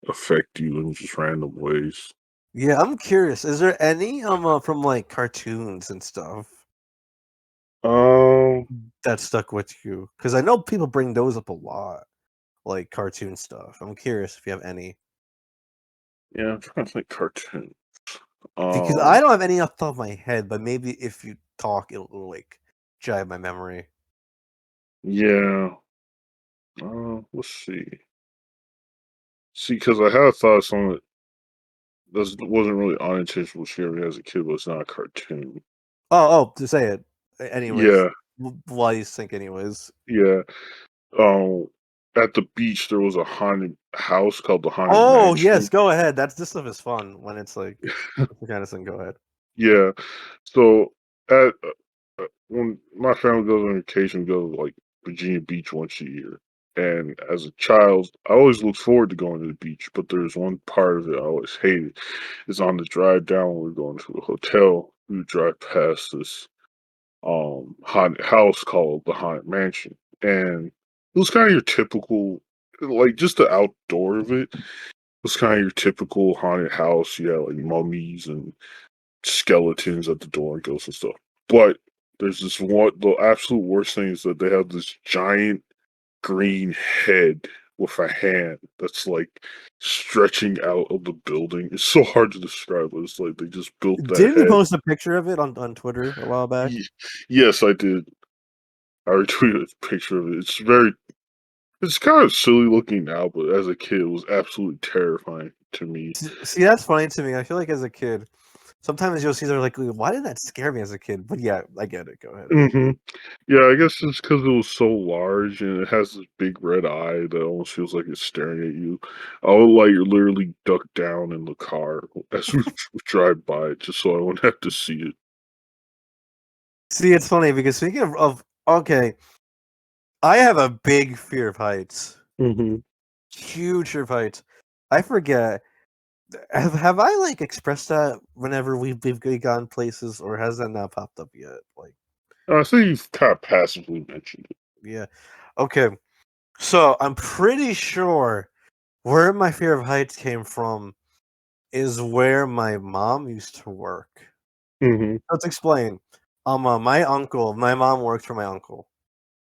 A: affect you in just random ways.
B: Yeah, I'm curious. Is there any from like cartoons and stuff
A: Um,
B: that stuck with you? Because I know people bring those up a lot, like cartoon stuff. I'm curious if you have any.
A: yeah, I'm trying to think cartoon.
B: Because I
A: Um,
B: don't have any off the top of my head, but maybe if you talk, it'll like jog my memory.
A: yeah. Let's see. See, because I had thought of something that wasn't really unintentional scary as a kid, but it's not a cartoon.
B: To say it. Anyways,
A: Yeah,
B: why you think anyways?
A: yeah. Um, at the beach, there was a haunted house called the Haunted
B: Oh yes,
A: Mansion.
B: go ahead. This stuff is fun when it's like the kind of thing. Go ahead.
A: Yeah. So when my family goes on vacation, we go to like Virginia Beach once a year. And as a child, I always looked forward to going to the beach, but there's one part of it I always hated. Is on the drive down when we're going to a hotel, we would drive past this haunted house called the Haunted Mansion. And it was kind of your typical, like just the outdoor of it was kind of your typical haunted house. You had like mummies and skeletons at the door and ghosts and stuff. But there's this one, the absolute worst thing is that they have this giant green head with a hand that's like stretching out of the building. It's so hard to describe, but it's like they just built that
B: Didn't you
A: head.
B: post a picture of it on Twitter a while back?
A: Ye- Yes, I did. I retweeted a picture of it. It's kind of silly looking now, but as a kid, it was absolutely terrifying to me.
B: See, that's funny to me. I feel like as a kid, sometimes you'll see they're like, why did that scare me as a kid? But yeah, I get it. Go ahead.
A: Hmm. Yeah, I guess it's because it was so large and it has this big red eye that almost feels like it's staring at you. I would like literally duck down in the car as we drive by it just so I wouldn't have to see it.
B: See, it's funny because speaking of okay, I have a big fear of heights.
A: Hmm.
B: Huge fear of heights. I forget. Have I like expressed that whenever we've gone places, or has that not popped up yet? Like,
A: I think you've kind of passively mentioned it.
B: yeah. Okay. So I'm pretty sure where my fear of heights came from is where my mom used to work.
A: Hmm.
B: Let's explain. My mom works for my uncle,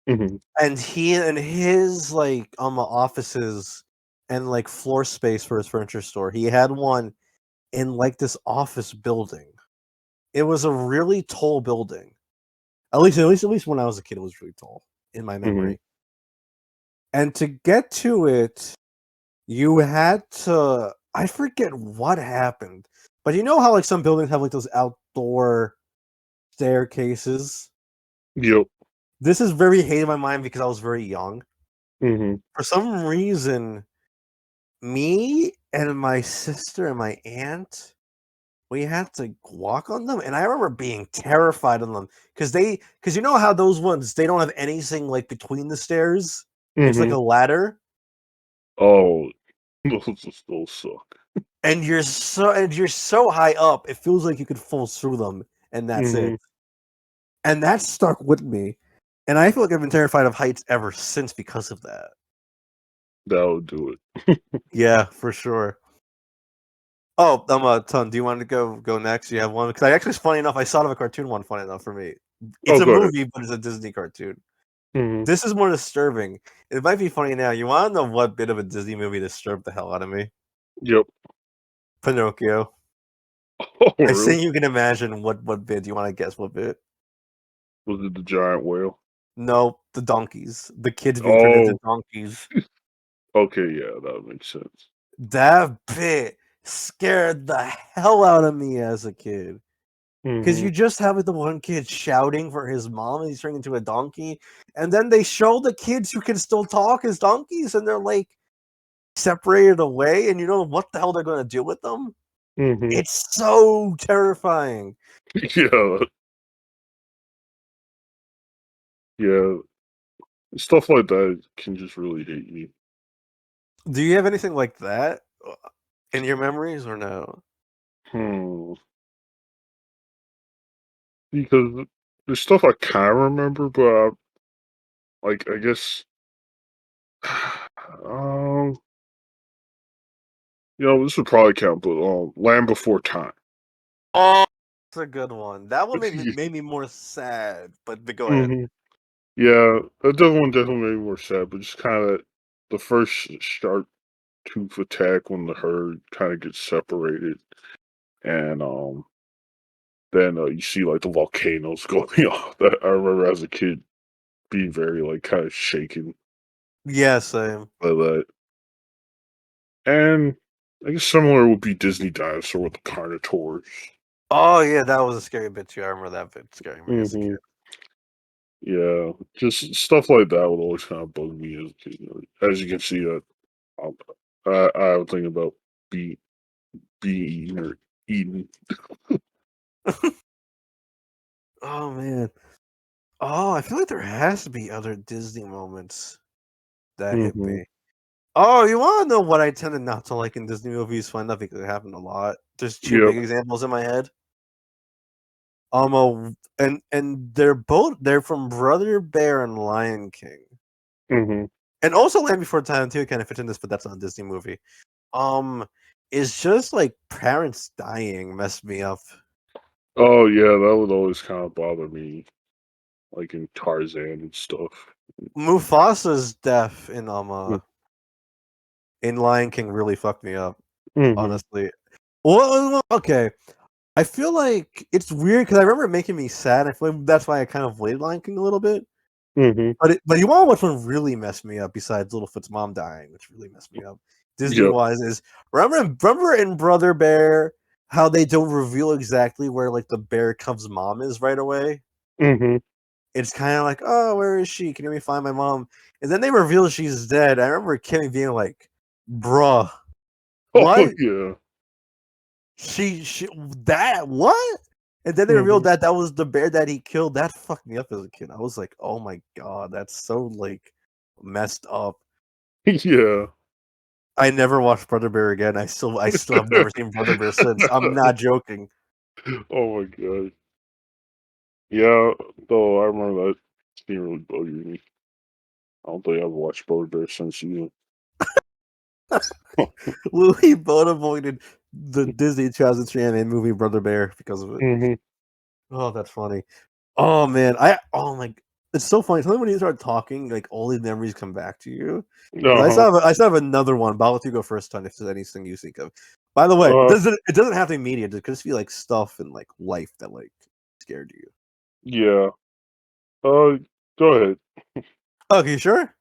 A: Hmm.
B: and he and his like offices and like floor space for his furniture store. He had one in like this office building. It was a really tall building. At least when I was a kid, it was really tall in my
A: Hmm.
B: memory. And to get to it, you had to. I forget what happened, but you know how like some buildings have like those outdoor staircases.
A: Yep.
B: This is very hated in my mind because I was very young.
A: Mhm.
B: For some reason, me and my sister and my aunt, we had to walk on them, and I remember being terrified of them because you know how those ones they don't have anything like between the stairs. It's like
A: Mhm.
B: a ladder,
A: Oh, those suck.
B: and you're so high up, it feels like you could fall through them, and that's it.
A: Mhm.
B: And that stuck with me, and I feel like I've been terrified of heights ever since because of that.
A: That would do it.
B: Yeah, for sure. Oh, Ton, do you want to go next? You have one? Because I actually, funny enough, I saw of a cartoon one. Funny enough for me, it's
A: Oh,
B: a
A: go ahead.
B: movie, but it's a Disney cartoon.
A: Mhm.
B: This is more disturbing. It might be funny now. You want to know what bit of a Disney movie disturbed the hell out of me?
A: Yep.
B: Pinocchio.
A: Oh,
B: I
A: really?
B: think you can imagine what bit. Do you want to guess what bit?
A: Was it the giant whale?
B: No, the donkeys. The kids being turned into
A: Oh,
B: donkeys.
A: okay, yeah, that makes sense.
B: That bit scared the hell out of me as a kid. Because
A: Mhm.
B: you just have the one kid shouting for his mom and he's turning into a donkey. And then they show the kids who can still talk as donkeys and they're like separated away and you don't know what the hell they're going to do with them.
A: Mhm.
B: It's so terrifying.
A: Yeah, yeah. Stuff like that can just really hate me.
B: Do you have anything like that in your memories or no?
A: Hmm. Because there's stuff I kind of remember, but like I guess, um, this would probably count, but Land Before Time.
B: Oh, that's a good one. That one made me more sad, but go ahead.
A: Hmm. Yeah, that one definitely made me more sad, but just kind of the first sharp tooth attack when the herd kind of gets separated, and then you see like the volcanoes going off. That I remember as a kid being very like kind of shaken
B: Yeah, same.
A: by that. And I guess similar would be Disney Dinosaur with the Carnotaurs.
B: Oh, yeah, that was a scary bit too. I remember that bit scaring me as a
A: Hmm.
B: kid.
A: Yeah, just stuff like that would always kind of bug me as a kid. As you can see, um, I would think about be being eaten or eaten.
B: Oh, man. Oh, I feel like there has to be other Disney moments that hit
A: Hmm.
B: me. Oh, you wanna know what I tended not to like in Disney movies? Funny enough, because it happened a lot. There's 2
A: Yep.
B: big examples in my head. And they're from Brother Bear and Lion King.
A: Hmm.
B: And also Land Before Time too kinda fits in this, but that's not a Disney movie. Um, it's just, like, parents dying messed me up.
A: Oh yeah, that would always kind of bother me, like in Tarzan and stuff.
B: Mufasa's death in Lion King really fucked me up,
A: Hmm.
B: honestly. Well, okay. I feel like it's weird because I remember it making me sad. I feel like that's why I kind of avoided Lion King a little bit.
A: Hmm.
B: But you want which one really messed me up besides Littlefoot's mom dying, which really messed me up. Disney
A: Yep.
B: wise is remember in Brother Bear how they don't reveal exactly where like the bear cub's mom is right away.
A: Hmm.
B: It's kind of like, oh, where is she? Can you help me find my mom? And then they reveal she's dead. I remember Kimmy being like, "Bruh,
A: Oh
B: what?
A: yeah.
B: She that what?" And then they revealed
A: Hmm.
B: that that was the bear that he killed. That fucked me up as a kid. I was like, "Oh my god, that's so like messed up."
A: Yeah.
B: I never watched Brother Bear again. I still have never seen Brother Bear since. I'm not joking.
A: Oh my god. Yeah, though I remember that scene really bugging me. I don't think I've watched Brother Bear since either.
B: Louis both avoided the Disney 2003 animated movie Brother Bear because of it.
A: Hmm.
B: Oh, that's funny. Oh man, oh my, it's so funny. Sometimes when you start talking, like all these memories come back to you. Because
A: Uh-huh.
B: I still have another one, but I'll let you go first, time if there's anything you think of. By the way,
A: Uh,
B: it doesn't have to be media. It could just be like stuff in like life that like scared you.
A: yeah. Uh, go ahead.
B: Okay, sure.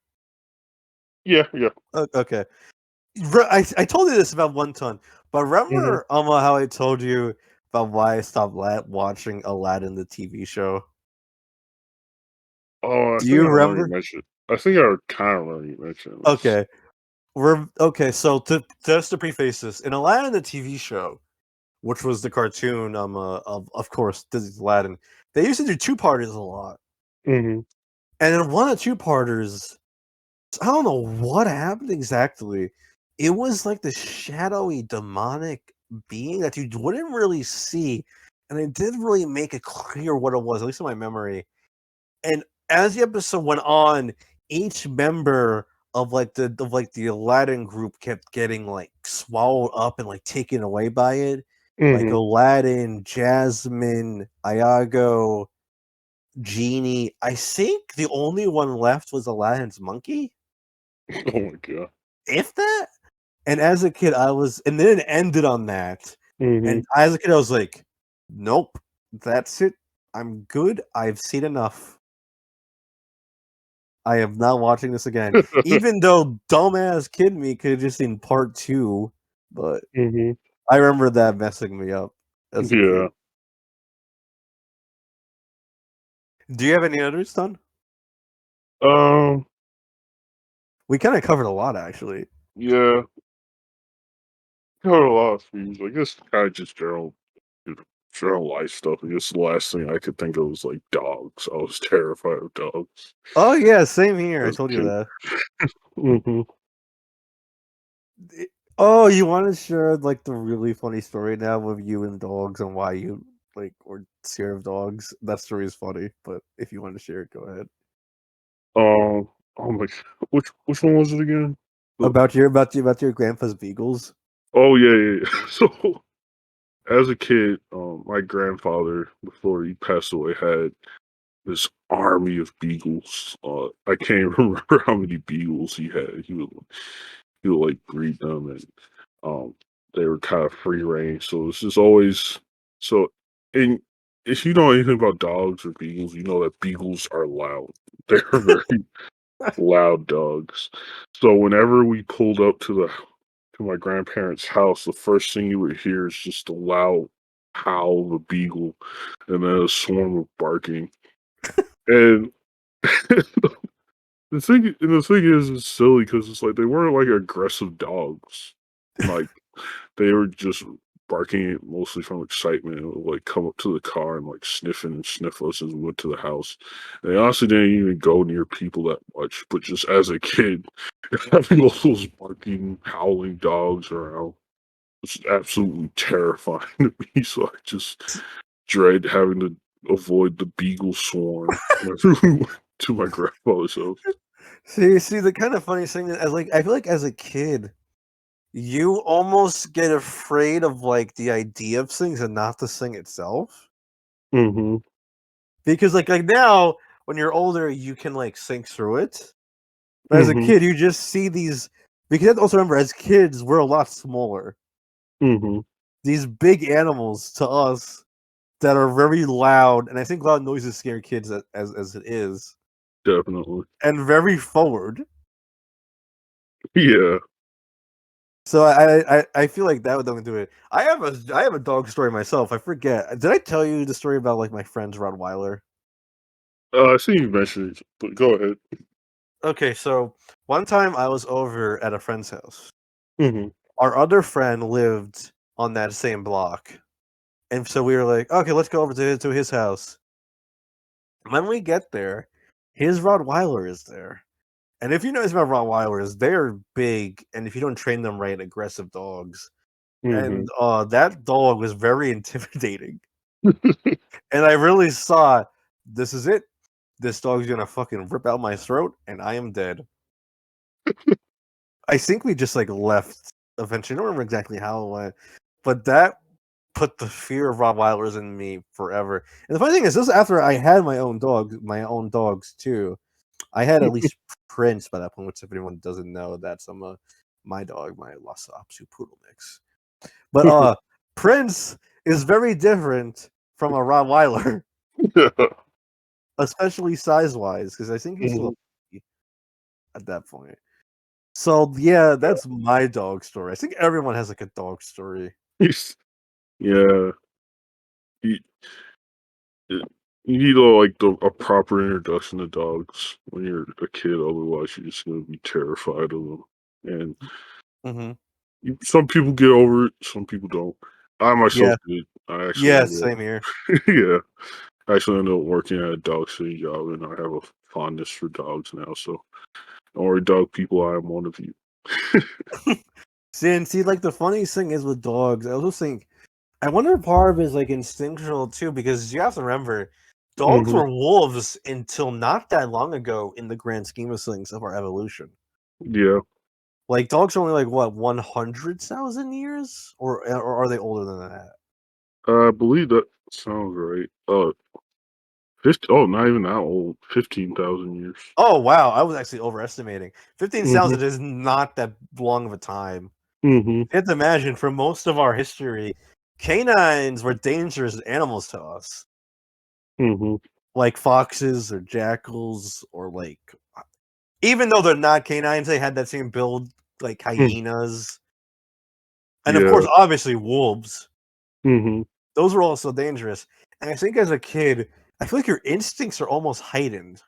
A: Yeah, yeah.
B: Okay. I told you this about one ton, but
A: Hmm.
B: remember how I told you about why I stopped watching Aladdin the TV show?
A: Oh, I
B: Do
A: think
B: you
A: I remember you
B: remember?
A: mentioned. I think I kind of remember you mentioned this.
B: Okay, we're okay. So to just to preface this, in Aladdin, the TV show, which was the cartoon, of course, Disney's Aladdin, they used to do two-parters a lot,
A: Mm-hmm.
B: and in one of the two-parters, I don't know what happened exactly. It was like the shadowy demonic being that you wouldn't really see, and it didn't really make it clear what it was, at least in my memory. And as the episode went on, each member of the Aladdin group kept getting like swallowed up and like taken away by it. Like
A: Mm-hmm.
B: Aladdin, Jasmine, Iago, Genie. I think the only one left was Aladdin's monkey,
A: Oh my god.
B: if that. And as a kid, and then it ended on that.
A: Mm-hmm.
B: And as a kid, I was like, nope, that's it. I'm good. I've seen enough. I am not watching this again. Even though dumbass kid me could have just seen part two, but
A: Mm-hmm.
B: I remember that messing me up as a kid.
A: Yeah.
B: Do you have any others, Ton?
A: Um.
B: We kind of covered a lot, actually.
A: Yeah. Got a lot of things. I guess kind of just general life stuff. I guess the last thing I could think of was like dogs. I was terrified of dogs
B: Oh yeah, same here. I
A: as a
B: told you
A: kid.
B: that.
A: Mm-hmm.
B: Oh, you want to share like the really funny story now with you and dogs and why you like were scared of dogs? That story is funny, but if you want to share it, go ahead.
A: Oh my. Which one was it again? The,
B: About your grandpa's beagles.
A: oh yeah, yeah, yeah. So as a kid, my grandfather before he passed away had this army of beagles. I can't remember how many beagles he had. He would like breed them, and um, they were kind of free range. So it's just always so. And if you know anything about dogs or beagles, you know that beagles are loud. They're very loud dogs. So whenever we pulled up to my grandparents' house, the first thing you would hear is just a loud howl of a beagle, and then a swarm of barking. And the thing is, it's silly because it's like they weren't like aggressive dogs. Like they were just barking mostly from excitement. It would like come up to the car and like sniffing and sniff us as we went to the house. They honestly didn't even go near people that much, but just as a kid, having all those barking, howling dogs around was absolutely terrifying to me. So I just dread having to avoid the beagle swarm whenever we went to my grandfather's house.
B: See, the kind of funny thing is, I feel like as a kid, you almost get afraid of like the idea of things and not the thing itself.
A: Mm-hmm.
B: Because like now, when you're older, you can like think through it. But as a
A: Mm-hmm.
B: kid, you just see these. Because you have to also remember, as kids, we're a lot smaller.
A: Mm-hmm.
B: These big animals to us that are very loud, and I think loud noises scare kids as it is,
A: Definitely.
B: and very forward.
A: Yeah.
B: So I feel like that would definitely do it. I have a dog story myself. I forget. Did I tell you the story about like my friend's Rottweiler?
A: I see you mentioned it, but go ahead.
B: Okay, so one time I was over at a friend's house.
A: Mm-hmm.
B: Our other friend lived on that same block, and so we were like, okay, let's go over to his house. When we get there, his Rottweiler is there. And if you know about Rottweilers, they're big, and if you don't train them right, aggressive dogs.
A: Mm-hmm.
B: And that dog was very intimidating. And I really saw this is it. This dog's gonna fucking rip out my throat, and I am dead. I think we just like left eventually. I don't remember exactly how it went, but that put the fear of Rottweilers in me forever. And the funny thing is, this is after I had my own dogs too. I had at least Prince by that point, which if anyone doesn't know, that's my dog, my Lhasa Apso poodle mix. But Prince is very different from a Rottweiler,
A: Yeah.
B: especially size wise, because I think he's still
A: Mhm.
B: a puppy at that point. So yeah, that's my dog story. I think everyone has like a dog story.
A: Yeah. He- You need a proper introduction to dogs when you're a kid. Otherwise, you're just gonna be terrified of them. And
B: Mm-hmm.
A: some people get over it, some people don't. I myself
B: Yeah.
A: did. I actually
B: Yeah.
A: ended
B: Same here.
A: up, yeah, I actually ended up working at a dog sitting job, and I have a fondness for dogs now. So don't worry, dog people, I am one of you.
B: See, like the funniest thing is with dogs. I also think I wonder if part of it is like instinctual too, because you have to remember, dogs
A: Hmm.
B: were wolves until not that long ago in the grand scheme of things of our evolution.
A: Yeah,
B: Like dogs are only like what 100,000 years, or are they older than that?
A: I believe that sounds right. 50. Oh, not even that old. 15,000 years.
B: Oh wow, I was actually overestimating.
A: Hmm.
B: 15,000 is not that long of a time.
A: Hmm.
B: You have to imagine for most of our history, canines were dangerous animals to us,
A: Hmm.
B: like foxes or jackals or like even though they're not canines, they had that same build like hyenas. And of
A: Yeah.
B: course, obviously wolves.
A: Hmm.
B: Those were also dangerous. And I think as a kid, I feel like your instincts are almost heightened.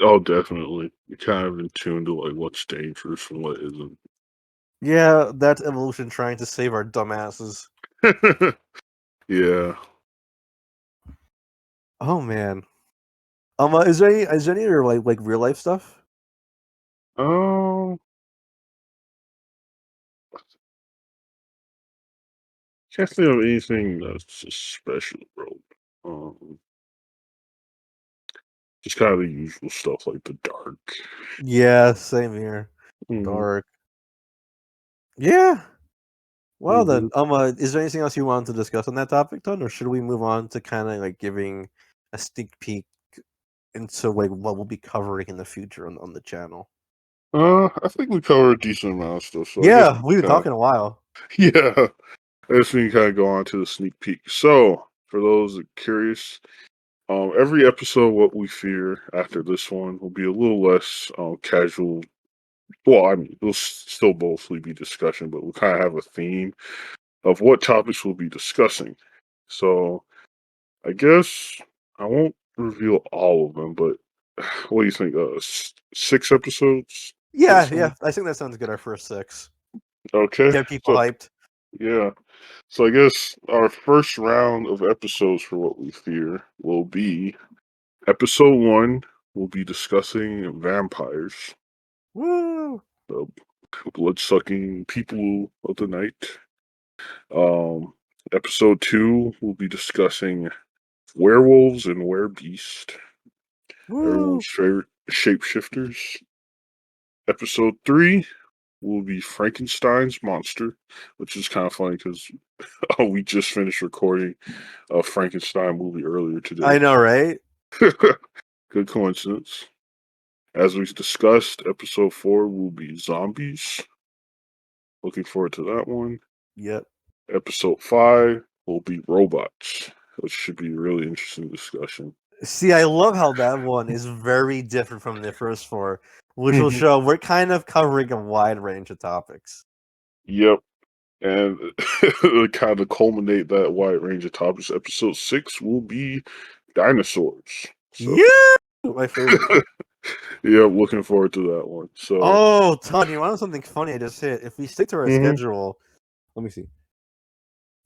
A: Oh, definitely. You're kind of in tune to like what's dangerous and what isn't.
B: Yeah, that's evolution trying to save our dumbasses.
A: Yeah.
B: Oh man. Is there any other like real life stuff?
A: Um, can't think of anything that's just special, bro. Um, just kind of the usual stuff like the dark.
B: Yeah, same here.
A: Hmm.
B: Dark. Yeah. Well
A: Hmm.
B: then, is there anything else you want to discuss on that topic, Ton, or should we move on to kind of like giving a sneak peek into like what we'll be covering in the future on the channel?
A: I think we covered a decent amount of stuff, so I guess
B: Yeah, we've been
A: kind of
B: talking a while.
A: yeah. I guess we can kind of go on to the sneak peek. So, for those that are curious, every episode, what we fear after this one will be a little less casual. Well, I mean, it'll still mostly be discussion, but we'll kind of have a theme of what topics we'll be discussing. So, I guess I won't reveal all of them, but what do you think? 6 episodes? Does that
B: Yeah,
A: sound
B: yeah, I think that sounds good. Our first six,
A: okay?
B: get people
A: So,
B: hyped.
A: yeah. So, I guess our first round of episodes for what we fear will be episode one. We'll be discussing vampires,
B: Woo!
A: the blood sucking people of the night. Um, episode two, we'll be discussing werewolves and werebeast,
B: Woo!
A: everyone's favorite shapeshifters. Episode three will be Frankenstein's monster, which is kind of funny because we just finished recording a Frankenstein movie earlier
B: I
A: today.
B: know, right?
A: Good coincidence. As we discussed, episode four will be zombies. Looking forward to that one.
B: Yep.
A: Episode five will be robots, which should be a really interesting discussion.
B: See, I love how that one is very different from the first four, which will
A: Mhm.
B: show we're kind of covering a wide range of topics.
A: Yep. And kind of culminate that wide range of topics, episode six will be dinosaurs. So,
B: Yeah, my favorite.
A: yeah, looking forward to that one. So,
B: Oh, Ton, you want something funny? I just hit. If we stick to our
A: mhm.
B: schedule, let me see.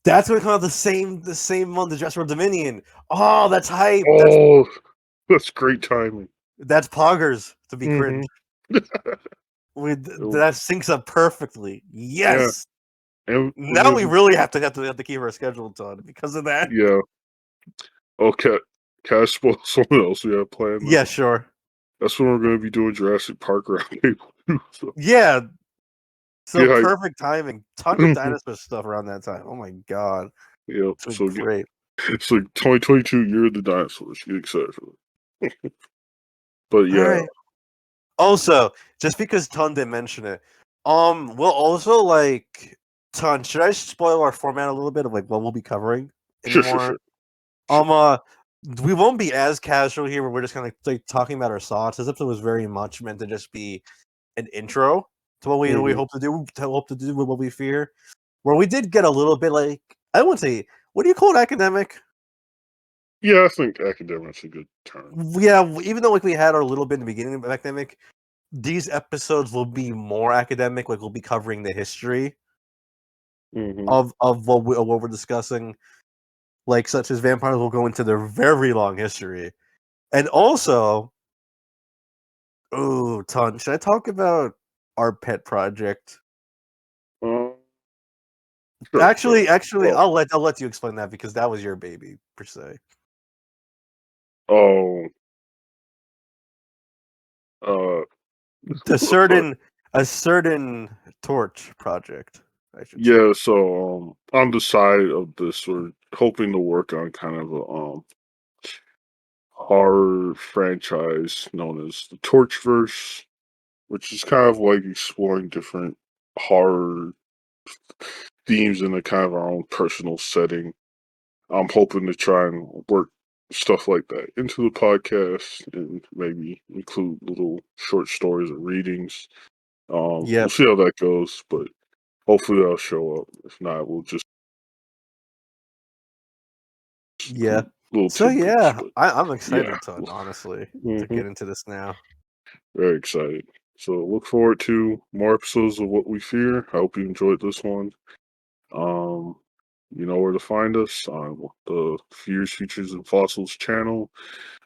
B: That's gonna come out the same month as Jurassic World Dominion. Oh, that's hype. That's
A: Oh, that's great timing.
B: that's poggers to be
A: Hmm.
B: cringe. That syncs up perfectly.
A: Yeah,
B: Yes.
A: and we're
B: Now
A: gonna
B: we
A: be
B: really have to keep our schedule, Ton, because of that.
A: yeah. Okay, can I spoil something else we have planned
B: Yeah,
A: now?
B: sure.
A: That's when we're gonna be doing Jurassic Park roundtable. So
B: Yeah. So
A: get hype.
B: perfect timing. Tons of dinosaur stuff around that time. Oh my god.
A: Yep.
B: It's
A: So get
B: great.
A: it's like 2022 year of the dinosaurs. Get excited for it. But
B: All
A: yeah,
B: right. Also, just because Ton didn't mention it, we'll also like Ton. Should I spoil our format a little bit of like what we'll be covering
A: sure, sure,
B: anymore?
A: sure, sure.
B: Um, uh, we won't be as casual here, where we're just kind of like talking about our thoughts. This episode was very much meant to just be an intro to what we
A: Hmm.
B: hope to do. To hope to do with what we fear. Where we did get a little bit like I wouldn't say what do you call it academic?
A: Yeah, I think academic's a good term.
B: Yeah, even though like we had our little bit in the beginning of academic, these episodes will be more academic. Like we'll be covering the history
A: Mm-hmm.
B: of what we're discussing, like such as vampires will go into their very long history, and also, oh, Ton, should I talk about our pet project?
A: Uh, sure, sure.
B: Actually,
A: Oh,
B: I'll let you explain that because that was your baby per se.
A: oh, uh,
B: A
A: sorry.
B: certain torch project, I should say.
A: Yeah, so on the side of this, we're hoping to work on kind of a horror franchise known as the Torchverse, which is kind of like exploring different horror themes in a kind of our own personal setting. I'm hoping to try and work stuff like that into the podcast and maybe include little short stories or readings. We'll
B: Yep.
A: see how that goes, but hopefully that'll show up. If not, we'll just
B: Yeah.
A: include little
B: So
A: tidbits.
B: yeah,
A: But
B: I'm
A: yeah,
B: excited, Ton, honestly, to
A: hmm
B: get into this now.
A: very excited. So look forward to more episodes of What We Fear. I hope you enjoyed this one. Um, you know where to find us on the Fears, Features, and Fossils channel.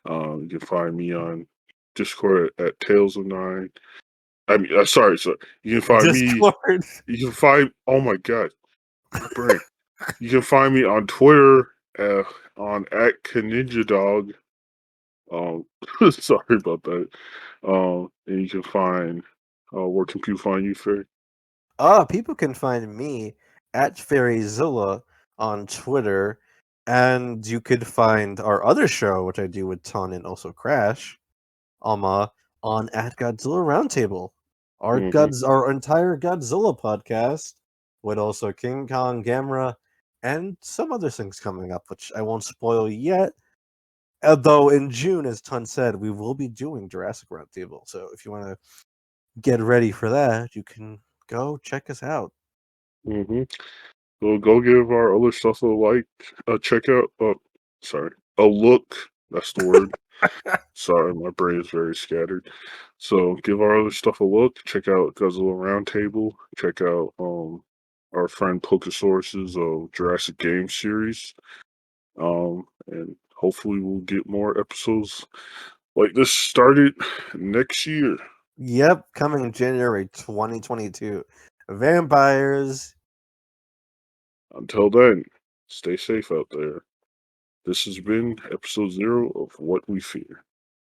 A: You can find me on Discord at Tales of Nine. I mean, sorry. You can find me.
B: Discord.
A: You can find. Oh my god, my brain. You can find me on Twitter on at Kaninja Dog. Um, sorry about that. And you can find. Where can people find you, Faye?
B: People can find me at Fairyzilla on Twitter, and you could find our other show, which I do with Ton and also Crash, uh, on at Godzilla Roundtable.
A: Mm-hmm.
B: Our entire Godzilla podcast, with also King Kong, Gamera, and some other things coming up, which I won't spoil yet. Although in June, as Ton said, we will be doing Jurassic Roundtable. So if you want to get ready for that, you can go check us out.
A: Mm-hmm. So go give our other stuff a like, check out. Sorry, a look. That's the word. Sorry, my brain is very scattered. So give our other stuff a look. Check out Godzilla Roundtable. Check out our friend Pokesaurus's Jurassic Game series. And hopefully we'll get more episodes like this started next year.
B: Yep, coming January 2022. Vampires.
A: Until then, stay safe out there. This has been episode 0 of What We Fear.